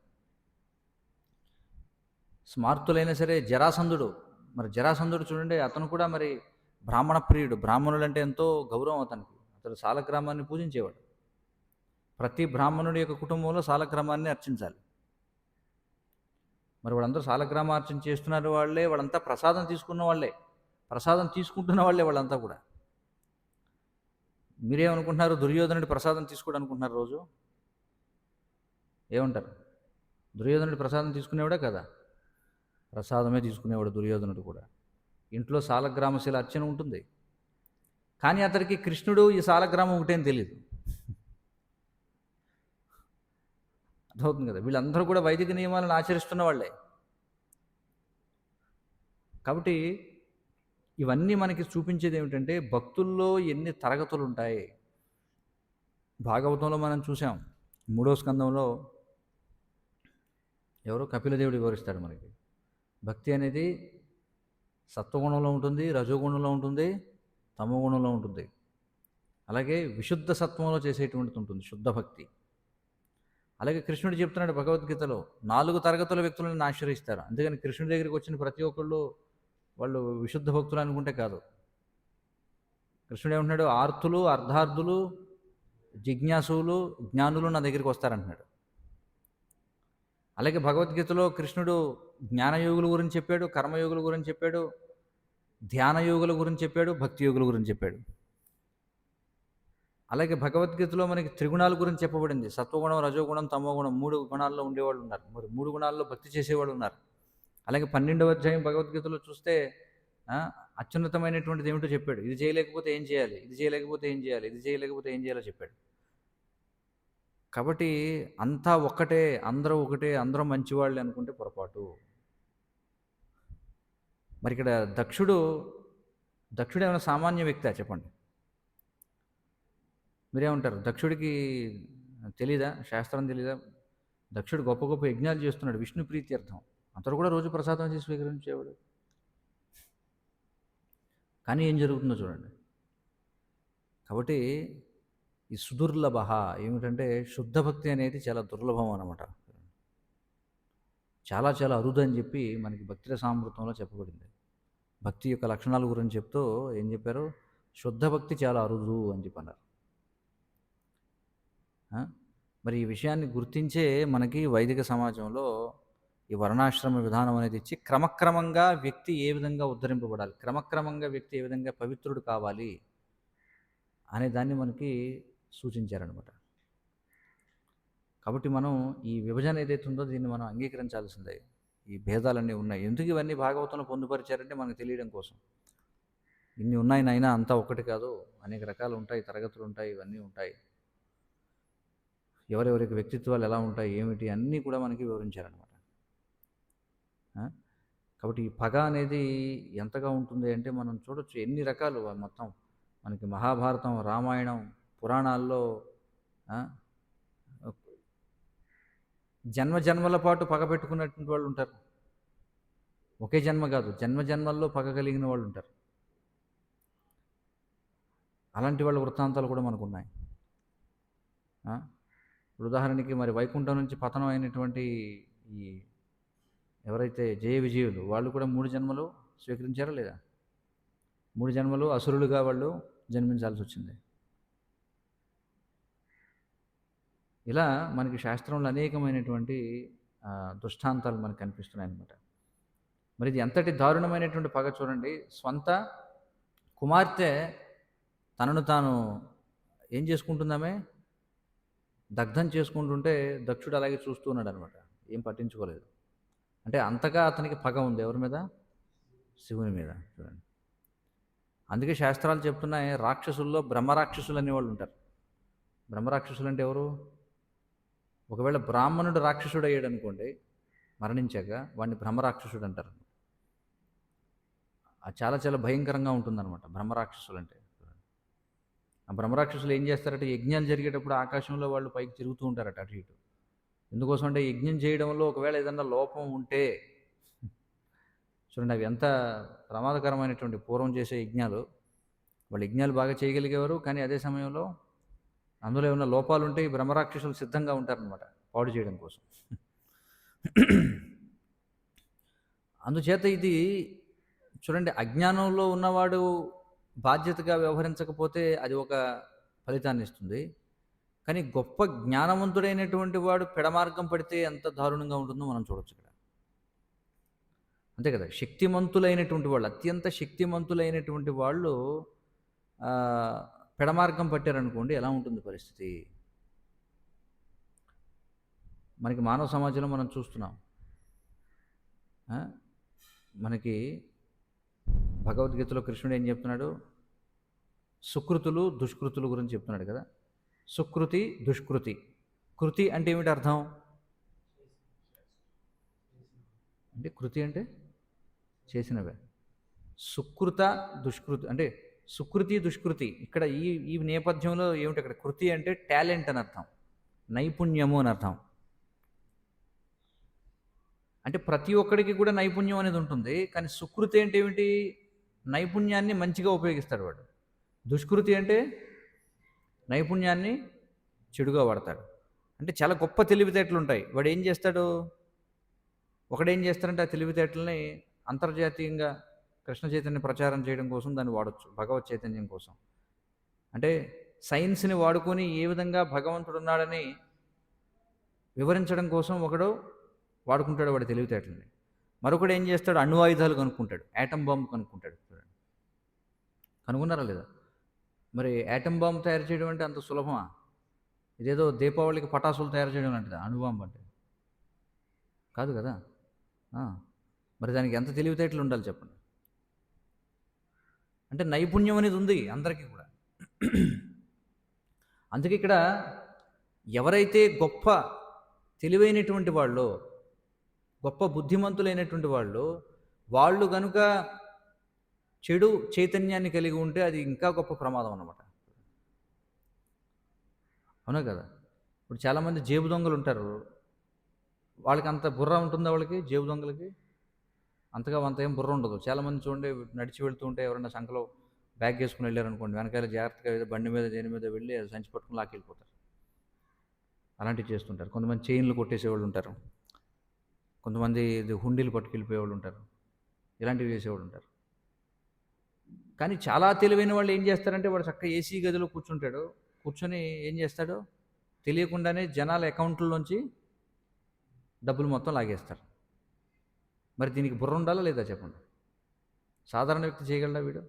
స్మార్తులైనా సరే జరాసంధుడు చూడండి, అతను కూడా మరి బ్రాహ్మణ ప్రియుడు. బ్రాహ్మణులు అంటే ఎంతో గౌరవం అతనికి. అతను సాలగ్రామాన్ని పూజించేవాడు. ప్రతి బ్రాహ్మణుడి యొక్క కుటుంబంలో సాలగ్రామాన్ని అర్చించాలి. మరి వాళ్ళందరూ సాలగ్రామార్చన చేస్తున్నారు వాళ్ళే, వాళ్ళంతా ప్రసాదం తీసుకుంటున్న వాళ్ళే వాళ్ళంతా కూడా. మీరేమనుకుంటున్నారు? దుర్యోధనుడి ప్రసాదం తీసుకోవడం అనుకుంటున్నారు రోజు? ఏమంటారు? దుర్యోధనుడి ప్రసాదం తీసుకునేవాడే కదా? ప్రసాదమే తీసుకునేవాడు దుర్యోధనుడు కూడా. ఇంట్లో సాలగ్రామశిల అర్చన ఉంటుంది. కానీ అతనికి కృష్ణుడు ఈ సాలగ్రామం ఒకటేం తెలియదు. అర్థమవుతుంది కదా. వీళ్ళందరూ కూడా వైదిక నియమాలను ఆచరిస్తున్న వాళ్ళే. కాబట్టి ఇవన్నీ మనకి చూపించేది ఏమిటంటే, భక్తుల్లో ఎన్ని తరగతులు ఉంటాయి. భాగవతంలో మనం చూసాం, 3వ స్కందంలో ఎవరో కపిలదేవుడు వివరిస్తాడు మనకి. భక్తి అనేది సత్వగుణంలో ఉంటుంది, రజోగుణంలో ఉంటుంది, తమోగుణంలో ఉంటుంది. అలాగే విశుద్ధ సత్వంలో చేసేటువంటిది ఉంటుంది, శుద్ధ భక్తి. అలాగే కృష్ణుడు చెప్తున్నాడు భగవద్గీతలో, 4 తరగతుల వ్యక్తులను ఆశ్రయిస్తారు. అందుకని కృష్ణుడి దగ్గరికి వచ్చిన ప్రతి ఒక్కళ్ళు వాళ్ళు విశుద్ధ భక్తులు అనుకుంటే కాదు. కృష్ణుడు ఏమంటున్నాడు? ఆర్తులు, అర్ధార్థులు, జిజ్ఞాసులు, జ్ఞానులు నా దగ్గరికి వస్తారంటున్నాడు. అలాగే భగవద్గీతలో కృష్ణుడు జ్ఞానయోగుల గురించి చెప్పాడు, కర్మయోగుల గురించి చెప్పాడు, ధ్యానయోగుల గురించి చెప్పాడు, భక్తి యోగుల గురించి చెప్పాడు. అలాగే భగవద్గీతలో మనకి త్రిగుణాల గురించి చెప్పబడింది. సత్వగుణం, రజోగుణం, తమోగుణం, 3 గుణాల్లో ఉండేవాళ్ళు ఉన్నారు. మరి 3 గుణాల్లో భక్తి చేసేవాళ్ళు ఉన్నారు. అలాగే 12వ అధ్యాయం భగవద్గీతలో చూస్తే అత్యున్నతమైనటువంటిది ఏమిటో చెప్పాడు. ఇది చేయలేకపోతే ఏం చేయాలి, ఇది చేయలేకపోతే ఏం చేయాలి, ఇది చేయలేకపోతే ఏం చేయాలో చెప్పాడు. కాబట్టి అంతా ఒక్కటే, అందరూ ఒకటే, అందరూ మంచివాళ్ళే అనుకుంటే పొరపాటు. మరి ఇక్కడ దక్షుడు ఏమైనా సామాన్య వ్యక్తా చెప్పండి? మీరేమంటారు? దక్షుడికి తెలీదా? శాస్త్రం తెలీదా? దక్షుడు గొప్ప గొప్ప యజ్ఞాలు చేస్తున్నాడు విష్ణు ప్రీత్యర్థం. అతడు కూడా రోజు ప్రసాదం చేసి స్వీకరించేవాడు. కానీ ఏం జరుగుతుందో చూడండి. కాబట్టి ఈ సుదుర్లభ ఏమిటంటే, శుద్ధ భక్తి అనేది చాలా దుర్లభం అన్నమాట. చాలా చాలా అరుదు అని చెప్పి మనకి భక్తి రసామృతంలో చెప్పబడింది. భక్తి యొక్క లక్షణాల గురించి చెప్తూ ఏం చెప్పారు? శుద్ధ భక్తి చాలా అరుదు అని చెప్పి అన్నారు. మరి ఈ విషయాన్ని గుర్తించే మనకి వైదిక సమాజంలో ఈ వర్ణాశ్రమ విధానం అనేది ఇచ్చి, క్రమక్రమంగా వ్యక్తి ఏ విధంగా ఉద్ధరింపబడాలి, క్రమక్రమంగా వ్యక్తి ఏ విధంగా పవిత్రుడు కావాలి అనే దాన్ని మనకి సూచించారనమాట. కాబట్టి మనం ఈ విభజన ఏదైతే ఉందో దీన్ని మనం అంగీకరించాల్సిందే. ఈ భేదాలన్నీ ఉన్నాయి. ఎందుకు ఇవన్నీ భాగవతంలో పొందుపరిచారంటే మనకు తెలియడం కోసం. ఇన్ని ఉన్నాయి నాయనా, అంతా ఒక్కటి కాదు, అనేక రకాలు ఉంటాయి, తరగతులు ఉంటాయి, ఇవన్నీ ఉంటాయి. ఎవరెవరికి వ్యక్తిత్వాలు ఎలా ఉంటాయి, ఏమిటి అన్నీ కూడా మనకి వివరించారనమాట. కాబట్టి ఈ పగ అనేది ఎంతగా ఉంటుంది అంటే మనం చూడొచ్చు ఎన్ని రకాలు. మొత్తం మనకి మహాభారతం, రామాయణం, పురాణాల్లో జన్మ జన్మల పాటు పగ పెట్టుకున్నటువంటి వాళ్ళు ఉంటారు. ఒకే జన్మ కాదు, జన్మ జన్మల్లో పగ కలిగిన వాళ్ళు ఉంటారు. అలాంటి వాళ్ళ వృత్తాంతాలు కూడా మనకున్నాయి. ఇప్పుడు ఉదాహరణకి మరి వైకుంఠం నుంచి పతనం అయినటువంటి ఈ ఎవరైతే జయ విజయులు వాళ్ళు కూడా 3 జన్మలు స్వీకరించారా లేదా? 3 జన్మలు అసురులుగా వాళ్ళు జన్మించాల్సి వచ్చింది. ఇలా మనకి శాస్త్రంలో అనేకమైనటువంటి దృష్టాంతాలు మనకు కనిపిస్తున్నాయి అన్నమాట. మరి ఇది ఎంతటి దారుణమైనటువంటి పగ చూడండి. స్వంత కుమార్తె తనను తాను ఏం చేసుకుంటుందామే, దగ్ధం చేసుకుంటుంటే దక్షుడు అలాగే చూస్తూ ఉన్నాడు అనమాట, ఏం పట్టించుకోలేదు. అంటే అంతగా అతనికి పగ ఉంది ఎవరి మీద? శివుని మీద. చూడండి, అందుకే శాస్త్రాలు చెప్తున్నాయి, రాక్షసుల్లో బ్రహ్మరాక్షసులు అనేవాళ్ళు ఉంటారు. బ్రహ్మరాక్షసులు అంటే ఎవరు? ఒకవేళ బ్రాహ్మణుడు రాక్షసుడు అయ్యాడు అనుకోండి, మరణించాక వాడిని బ్రహ్మరాక్షసుడు అంటారు. అది చాలా చాలా భయంకరంగా ఉంటుందన్నమాట బ్రహ్మరాక్షసులు అంటే. ఆ బ్రహ్మరాక్షసులు ఏం చేస్తారంటే, యజ్ఞాలు జరిగేటప్పుడు ఆకాశంలో వాళ్ళు పైకి తిరుగుతూ ఉంటారట అటు ఇటు. ఎందుకోసం అంటే యజ్ఞం చేయడంలో ఒకవేళ ఏదన్నా లోపం ఉంటే, చూడండి అవి ఎంత ప్రమాదకరమైనటువంటి పూర్వం చేసే యజ్ఞాలు. వాళ్ళు యజ్ఞాలు బాగా చేయగలిగేవారు, కానీ అదే సమయంలో అందులో ఏమైనా లోపాలు ఉంటే ఈ బ్రహ్మరాక్షసులు సిద్ధంగా ఉంటారనమాట పాడు చేయడం కోసం. అందుచేత ఇది చూడండి, అజ్ఞానంలో ఉన్నవాడు బాధ్యతగా వ్యవహరించకపోతే అది ఒక ఫలితాన్ని ఇస్తుంది. కానీ గొప్ప జ్ఞానవంతుడైనటువంటి వాడు పెడమార్గం పడితే ఎంత దారుణంగా ఉంటుందో మనం చూడొచ్చు ఇక్కడ. అంతే కదా, శక్తిమంతులైనటువంటి వాళ్ళు, అత్యంత శక్తిమంతులైనటువంటి వాళ్ళు పెడమార్గం పట్టారనుకోండి, ఎలా ఉంటుంది పరిస్థితి? మనకి మానవ సమాజంలో మనం చూస్తున్నాం. మనకి భగవద్గీతలో కృష్ణుడు ఏం చెప్తున్నాడు? సుకృతులు దుష్కృతులు గురించి చెప్తున్నాడు కదా. సుకృతి దుష్కృతి. కృతి అంటే ఏమిటి అర్థం? అంటే కృతి అంటే చేసినవే. సుకృత దుష్కృతి అంటే సుకృతి దుష్కృతి. ఇక్కడ ఈ నేపథ్యంలో ఏమిటి? అక్కడ కృతి అంటే టాలెంట్ అని అర్థం, నైపుణ్యము అని అర్థం. అంటే ప్రతి ఒక్కడికి కూడా నైపుణ్యం అనేది ఉంటుంది, కానీ సుకృతి అంటే ఏమిటి? నైపుణ్యాన్ని మంచిగా ఉపయోగిస్తాడు వాడు. దుష్కృతి అంటే నైపుణ్యాన్ని చెడుగా వాడతాడు. అంటే చాలా గొప్ప తెలివితేటలు ఉంటాయి, వాడు ఏం చేస్తాడు? ఒకడేం చేస్తాడంటే ఆ తెలివితేటలని అంతర్జాతీయంగా కృష్ణ చైతన్య ప్రచారం చేయడం కోసం దాన్ని వాడచ్చు, భగవత్ చైతన్యం కోసం. అంటే సైన్స్ని వాడుకొని ఏ విధంగా భగవంతుడు ఉన్నాడని వివరించడం కోసం ఒకడు వాడుకుంటాడు వాడి తెలివితేటలని. మరొకడు ఏం చేస్తాడు? అణ్వాయుధాలు కనుక్కుంటాడు, యాటమ్ బాంబు కనుక్కుంటాడు. చూడండి, కనుగొన్నారా లేదా? మరి యాటమ్ బాంబు తయారు చేయడం అంటే అంత సులభమా? ఇదేదో దీపావళికి పటాసులు తయారు చేయడం లాంటిదా అణుబాంబు అంటే? కాదు కదా. మరి దానికి ఎంత తెలివితేటలు ఉండాలి చెప్పండి. అంటే నైపుణ్యం అనేది ఉంది అందరికీ కూడా. అందుకే ఇక్కడ ఎవరైతే గొప్ప తెలివైనటువంటి వాళ్ళు, గొప్ప బుద్ధిమంతులైనటువంటి వాళ్ళు కనుక చెడు చైతన్యాన్ని కలిగి ఉంటే అది ఇంకా గొప్ప ప్రమాదం అన్నమాట. అవునా కదా? ఇప్పుడు చాలామంది జేబు దొంగలు ఉంటారు, వాళ్ళకి అంత బుర్ర ఉంటుందా? వాళ్ళకి జేబు దొంగలకి అంతగా అంత ఏం బుర్ర ఉండదు. చాలామంది చూడండి, నడిచి వెళ్తూ ఉంటే ఎవరైనా సంఖలో బ్యాగ్ వేసుకుని వెళ్ళారనుకోండి, వెనకాల జాగ్రత్తగా బండి మీద దేని మీద వెళ్ళి సంచి పట్టుకుని లాక్కెళ్ళిపోతారు. అలాంటివి చేస్తుంటారు. కొంతమంది చైన్లు కొట్టేసేవాళ్ళు ఉంటారు, కొంతమంది హుండీలు పట్టుకెళ్ళిపోయేవాళ్ళు ఉంటారు, ఇలాంటివి చేసేవాళ్ళు ఉంటారు. కానీ చాలా తెలివైన వాళ్ళు ఏం చేస్తారంటే, వాడు చక్కగా ఏసీ గదిలో కూర్చొని ఏం చేస్తాడో తెలియకుండానే జనాల అకౌంట్లలోంచి డబ్బులు మొత్తం లాగేస్తారు. మరి దీనికి బుర్ర ఉండాలా లేదా చెప్పండి? సాధారణ వ్యక్తి చేయగలడా వీడు?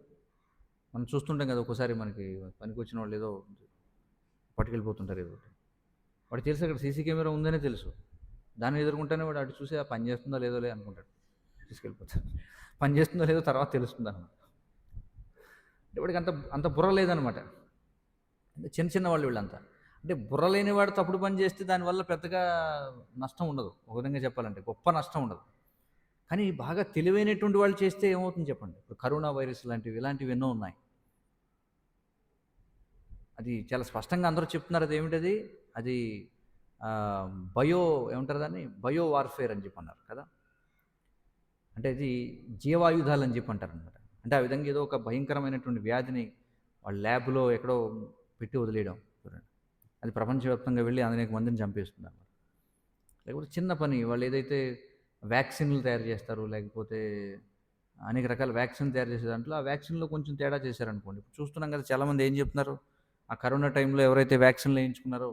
మనం చూస్తుంటాం కదా, ఒక్కోసారి మనకి పనికి వచ్చిన వాళ్ళు ఏదో పట్టుకెళ్ళిపోతుంటారు. ఏదో వాడు తెలుసు అక్కడ సీసీ కెమెరా ఉందనే తెలుసు, దాన్ని ఎదుర్కొంటేనే వాడు అటు చూసి ఆ పని చేస్తుందో లేదోలే అనుకుంటాడు, తీసుకెళ్ళిపోతాడు. పని చేస్తుందో లేదో తర్వాత తెలుస్తుంది అన్నమాట. అంటే వాడికి అంత బుర్ర లేదనమాట. అంటే చిన్న వాళ్ళు వీళ్ళంతా. అంటే బుర్ర లేనివాడు తప్పుడు పని చేస్తే దానివల్ల పెద్దగా నష్టం ఉండదు, ఒక విధంగా చెప్పాలంటే గొప్ప నష్టం ఉండదు. కానీ బాగా తెలివైనటువంటి వాళ్ళు చేస్తే ఏమవుతుంది చెప్పండి? ఇప్పుడు కరోనా వైరస్ ఇలాంటివి ఎన్నో ఉన్నాయి. అది చాలా స్పష్టంగా అందరూ చెప్తున్నారు. అది ఏమిటది? అది బయో ఏమంటారు దాన్ని, బయో వార్ఫేర్ అని చెప్పి అన్నారు కదా. అంటే ఇది జీవాయుధాలు అని చెప్పి అంటారు అనమాట. అంటే ఆ విధంగా ఏదో ఒక భయంకరమైనటువంటి వ్యాధిని వాళ్ళ ల్యాబ్లో ఎక్కడో పెట్టి వదిలేయడం చూడండి, అది ప్రపంచవ్యాప్తంగా వెళ్ళి అనేక మందిని చంపేస్తుంది అన్నమాట. లేకపోతే చిన్న పని, వాళ్ళు ఏదైతే వ్యాక్సిన్లు తయారు చేస్తారు, లేకపోతే అనేక రకాల వ్యాక్సిన్ తయారు చేసే దాంట్లో ఆ వ్యాక్సిన్లో కొంచెం తేడా చేశారనుకోండి. ఇప్పుడు చూస్తున్నాం కదా, చాలామంది ఏం చెప్తున్నారు, ఆ కరోనా టైంలో ఎవరైతే వ్యాక్సిన్లు వేయించుకున్నారో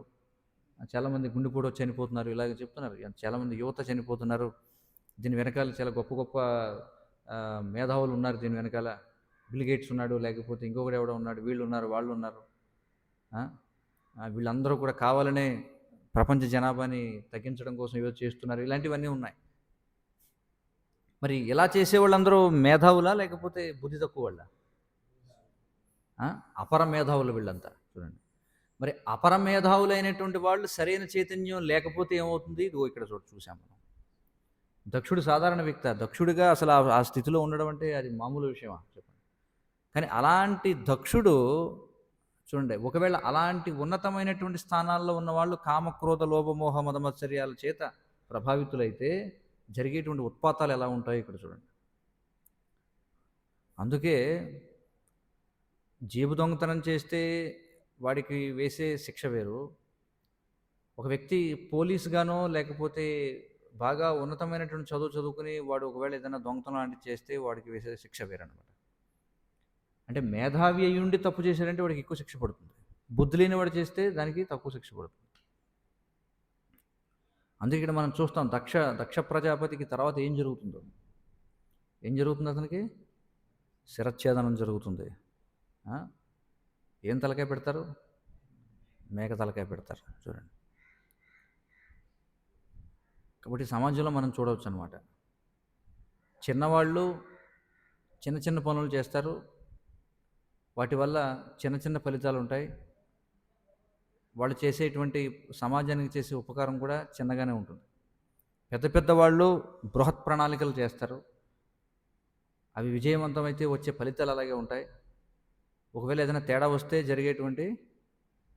చాలామంది గుండెపోటు చనిపోతున్నారు, ఇలాగ చెప్తున్నారు. చాలామంది యువత చనిపోతున్నారు. దీని వెనకాల చాలా గొప్ప గొప్ప మేధావులు ఉన్నారు. దీని వెనకాల బిల్ గేట్స్ ఉన్నాడు, లేకపోతే ఇంకొకటి ఎవడో ఉన్నాడు, వీళ్ళు ఉన్నారు, వాళ్ళు ఉన్నారు. వీళ్ళందరూ కూడా కావాలనే ప్రపంచ జనాభాని తగ్గించడం కోసం ఏదో చేస్తున్నారు, ఇలాంటివన్నీ ఉన్నాయి. మరి ఇలా చేసేవాళ్ళందరూ మేధావులా లేకపోతే బుద్ధి తక్కువ వాళ్ళ? అపర మేధావులు వీళ్ళంతా చూడండి. మరి అపర మేధావులైనటువంటి వాళ్ళు సరైన చైతన్యం లేకపోతే ఏమవుతుంది? ఇదిగో ఇక్కడ చూసాం మనం. దక్షుడు సాధారణ వ్యక్తి, దక్షుడిగా అసలు ఆ స్థితిలో ఉండడం అంటే అది మామూలు విషయమా చెప్పండి. కానీ అలాంటి దక్షుడు చూడండి, ఒకవేళ అలాంటి ఉన్నతమైనటువంటి స్థానాల్లో ఉన్నవాళ్ళు కామక్రోధ లోభమోహ మదమత్సర్యాల చేత ప్రభావితులైతే జరిగేటువంటి ఉత్పాతాలు ఎలా ఉంటాయో ఇక్కడ చూడండి. అందుకే జేబు దొంగతనం చేస్తే వాడికి వేసే శిక్ష వేరు, ఒక వ్యక్తి పోలీసుగానో లేకపోతే బాగా ఉన్నతమైనటువంటి చదువుకుని వాడు ఒకవేళ ఏదైనా దొంగతనం లాంటివి చేస్తే వాడికి వేసే శిక్ష వేరనమాట. అంటే మేధావి అయ్యి ఉండి తప్పు చేశాడంటే వాడికి ఎక్కువ శిక్ష పడుతుంది, బుద్ధి లేని వాడు చేస్తే దానికి తక్కువ శిక్ష పడుతుంది. అందుకే ఇక్కడ మనం చూస్తాం దక్ష ప్రజాపతికి తర్వాత ఏం జరుగుతుందో. ఏం జరుగుతుంది? అతనికి శిరచ్ఛేదనం జరుగుతుంది. ఏం తలకాయ పెడతారు? మేక తలకాయ పెడతారు చూడండి. కాబట్టి సమాజంలో మనం చూడవచ్చు అనమాట, చిన్నవాళ్ళు చిన్న చిన్న పనులు చేస్తారు, వాటి వల్ల చిన్న చిన్న ఫలితాలు ఉంటాయి. వాళ్ళు చేసేటువంటి సమాజానికి చేసే ఉపకారం కూడా చిన్నగానే ఉంటుంది. పెద్ద పెద్ద వాళ్ళు బృహత్ ప్రణాళికలు చేస్తారు, అవి విజయవంతమైతే వచ్చే ఫలితాలు అలాగే ఉంటాయి. ఒకవేళ ఏదైనా తేడా వస్తే జరిగేటువంటి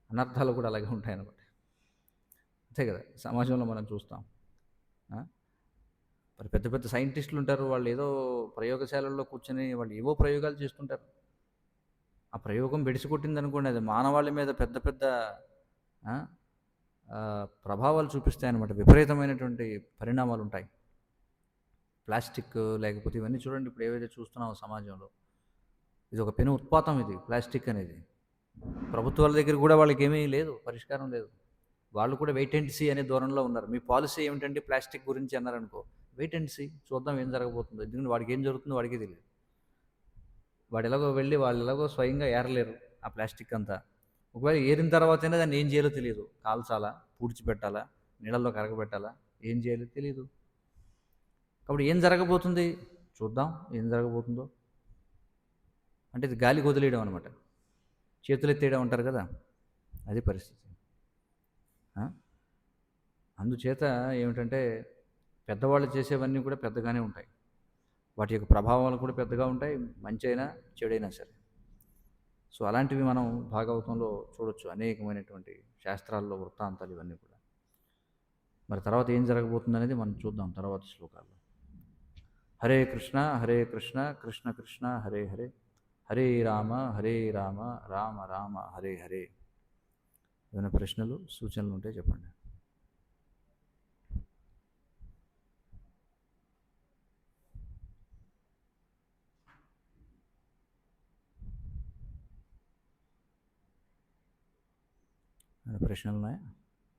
అనర్థాలు కూడా అలాగే ఉంటాయి అన్నమాట. అంతే కదా సమాజంలో మనం చూస్తాం. మరి పెద్ద పెద్ద సైంటిస్టులు ఉంటారు, వాళ్ళు ఏదో ప్రయోగశాలల్లో కూర్చొని వాళ్ళు ఏవో ప్రయోగాలు చేస్తుంటారు. ఆ ప్రయోగం బెడిసి కొట్టింది అనుకోండి, అది మానవాళి మీద పెద్ద పెద్ద ప్రభావాలు చూపిస్తాయన్నమాట. విపరీతమైనటువంటి పరిణామాలు ఉంటాయి. ప్లాస్టిక్ లేకపోతే ఇవన్నీ చూడండి, ఇప్పుడు ఏవైతే చూస్తున్నామో సమాజంలో, ఇది ఒక పెను ఉత్పాతం. ఇది ప్లాస్టిక్ అనేది ప్రభుత్వాల దగ్గర కూడా వాళ్ళకి ఏమీ లేదు, పరిష్కారం లేదు. వాళ్ళు కూడా వెయిట్ అండ్ సీ అనే ధోరణిలో ఉన్నారు. మీ పాలసీ ఏమిటంటే ప్లాస్టిక్ గురించి అన్నారనుకో, వెయిట్ అండ్ సీ, చూద్దాం ఏం జరగబోతుందో. ఎందుకంటే వాడికి ఏం జరుగుతుందో వాడికి తెలియదు. వాడు ఎలాగో వెళ్ళి వాళ్ళు ఎలాగో స్వయంగా ఏరలేరు ఆ ప్లాస్టిక్ అంతా. ఒకవేళ ఏరిన తర్వాతైనా దాన్ని ఏం చేయాలో తెలియదు. కాల్చాలా, పూడ్చిపెట్టాలా, నీళ్ళల్లో కరగబెట్టాలా, ఏం చేయాలో తెలియదు. కాబట్టి ఏం జరగబోతుంది చూద్దాం, ఏం జరగబోతుందో. అంటే ఇది గాలికి వదిలేయడం అనమాట, చేతులు ఎత్తేయడం అంటారు కదా, అది పరిస్థితి. అందుచేత ఏమిటంటే పెద్దవాళ్ళు చేసేవన్నీ కూడా పెద్దగానే ఉంటాయి, వాటి యొక్క ప్రభావాలు కూడా పెద్దగా ఉంటాయి, మంచి అయినా చెడైనా సరే. సో అలాంటివి మనం భాగవతంలో చూడొచ్చు, అనేకమైనటువంటి శాస్త్రాల్లో వృత్తాంతాలు ఇవన్నీ కూడా. మరి తర్వాత ఏం జరగబోతుంది అనేది మనం చూద్దాం తర్వాత శ్లోకాల్లో. హరే కృష్ణ కృష్ణ కృష్ణ హరే హరే, హరే రామ రామ రామ హరే హరే. ఏమైనా ప్రశ్నలు సూచనలు ఉంటే చెప్పండి. ప్రశ్నలు ఉన్నాయా?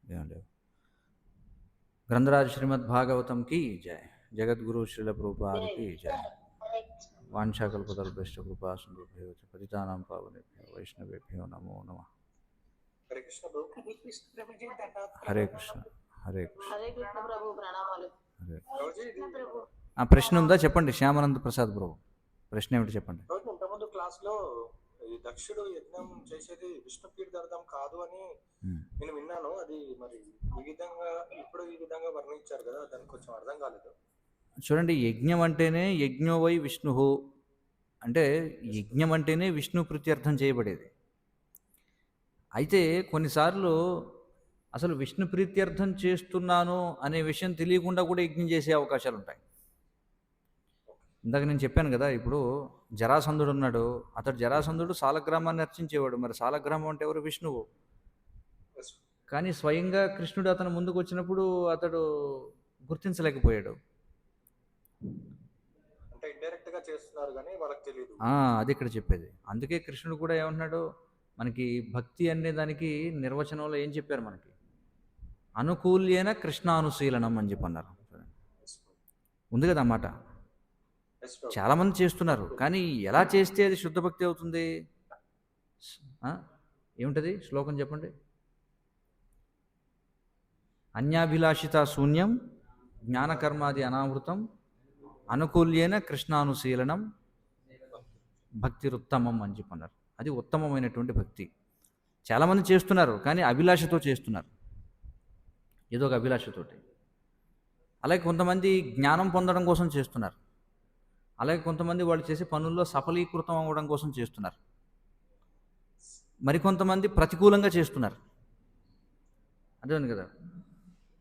ఏం లేవు. గ్రంథరాజ్ శ్రీమద్ భాగవతం की जय, जगद्गुरु श्रील प्रभुपाद की जय. वाञ्छाकल्पतरुभ्यश्च कृपा सिन्धुभ्यो च पतितानां पावनेभ्यो वैष्णवेभ्यो नमो नमः. హరే కృష్ణ ప్రభుజీ హరే కృష్ణ హరే కృష్ణ హరే కృష్ణ ప్రభు, ప్రణామాలు. హరే. ప్రభు ఆ ప్రశ్న ఉందా చెప్పండి, శ్యామానంద ప్రసాద్ ప్రభు, ప్రశ్న ఏమిటి చెప్పండి. రోజు ఇంతకుముందు క్లాస్లో ఈ దక్షుడు యజ్ఞం చేసేది విష్ణు కీర్తనం కాదు అని నేను విన్నాను. అది మరి ఈ విధంగా ఇప్పుడు ఈ విధంగా వర్ణించారు కదా, దానికి కొంచెం అర్థం కాలేదు. చూడండి, యజ్ఞం అంటేనే యజ్ఞో వై విష్ణు, అంటే యజ్ఞం అంటేనే విష్ణు ప్రీత్యర్థం చేయబడేది. అయితే కొన్నిసార్లు అసలు విష్ణు ప్రీత్యర్థం చేస్తున్నాను అనే విషయం తెలియకుండా కూడా యజ్ఞం చేసే అవకాశాలు ఉంటాయి. ఇందాక నేను చెప్పాను కదా, ఇప్పుడు జరాసంధుడు ఉన్నాడు, అతడు జరాసంధుడు సాలగ్రామాన్ని అర్చించేవాడు. మరి సాలగ్రామం అంటే ఎవరు? విష్ణువు. కానీ స్వయంగా కృష్ణుడు అతను ముందుకు వచ్చినప్పుడు అతడు గుర్తించలేకపోయాడు. అంటే ఇండైరెక్ట్ గా చేస్తున్నారు కానీ వాళ్ళకి తెలియదు. అది ఇక్కడ చెప్పేది. అందుకే కృష్ణుడు కూడా ఏమంటున్నాడు, మనకి భక్తి అనే దానికి నిర్వచనంలో ఏం చెప్పారు మనకి? అనుకూల్యేన కృష్ణానుశీలనం అని చెప్పి అన్నారు. ఉంది కదా అన్నమాట. చాలామంది చేస్తున్నారు, కానీ ఎలా చేస్తే అది శుద్ధ భక్తి అవుతుంది? ఏమిటది? శ్లోకం చెప్పండి. అన్యాభిలాషిత శూన్యం జ్ఞానకర్మాది అనావృతం అనుకూల్యేన కృష్ణానుశీలనం భక్తిరుత్తమం అని చెప్పన్నారు. అది ఉత్తమమైనటువంటి భక్తి. చాలామంది చేస్తున్నారు, కానీ అభిలాషతో చేస్తున్నారు, ఏదో ఒక అభిలాషతోటి. అలాగే కొంతమంది జ్ఞానం పొందడం కోసం చేస్తున్నారు. అలాగే కొంతమంది వాళ్ళు చేసే పనుల్లో సఫలీకృతం అవ్వడం కోసం చేస్తున్నారు. మరికొంతమంది ప్రతికూలంగా చేస్తున్నారు. అర్థమైంది కదా?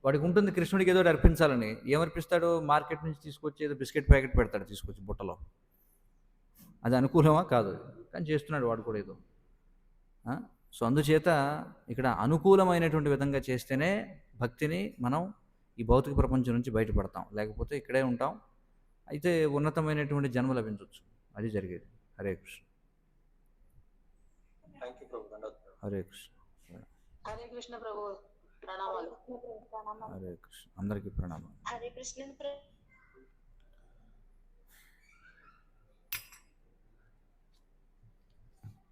వాడికి ఉంటుంది కృష్ణుడికి ఏదో అర్పించాలని. ఏమర్పిస్తాడు? మార్కెట్ నుంచి తీసుకొచ్చి ఏదో బిస్కెట్ ప్యాకెట్ పెడతాడు తీసుకొచ్చి బుట్టలో. అది అనుకూలమా? కాదు. కానీ చేస్తున్నాడు వాడు కూడా ఏదో. సో అందుచేత ఇక్కడ అనుకూలమైనటువంటి విధంగా చేస్తేనే భక్తిని మనం ఈ భౌతిక ప్రపంచం నుంచి బయటపడతాం, లేకపోతే ఇక్కడే ఉంటాం. అయితే ఉన్నతమైనటువంటి జన్మ లభించవచ్చు. అది జరిగేది. హరే కృష్ణ. హరే కృష్ణ. హరే కృష్ణ ప్రభు. ప్రణామాలు. హరే కృష్ణ. అందరికీ ప్రణామాలు. హరే కృష్ణ ప్రభు.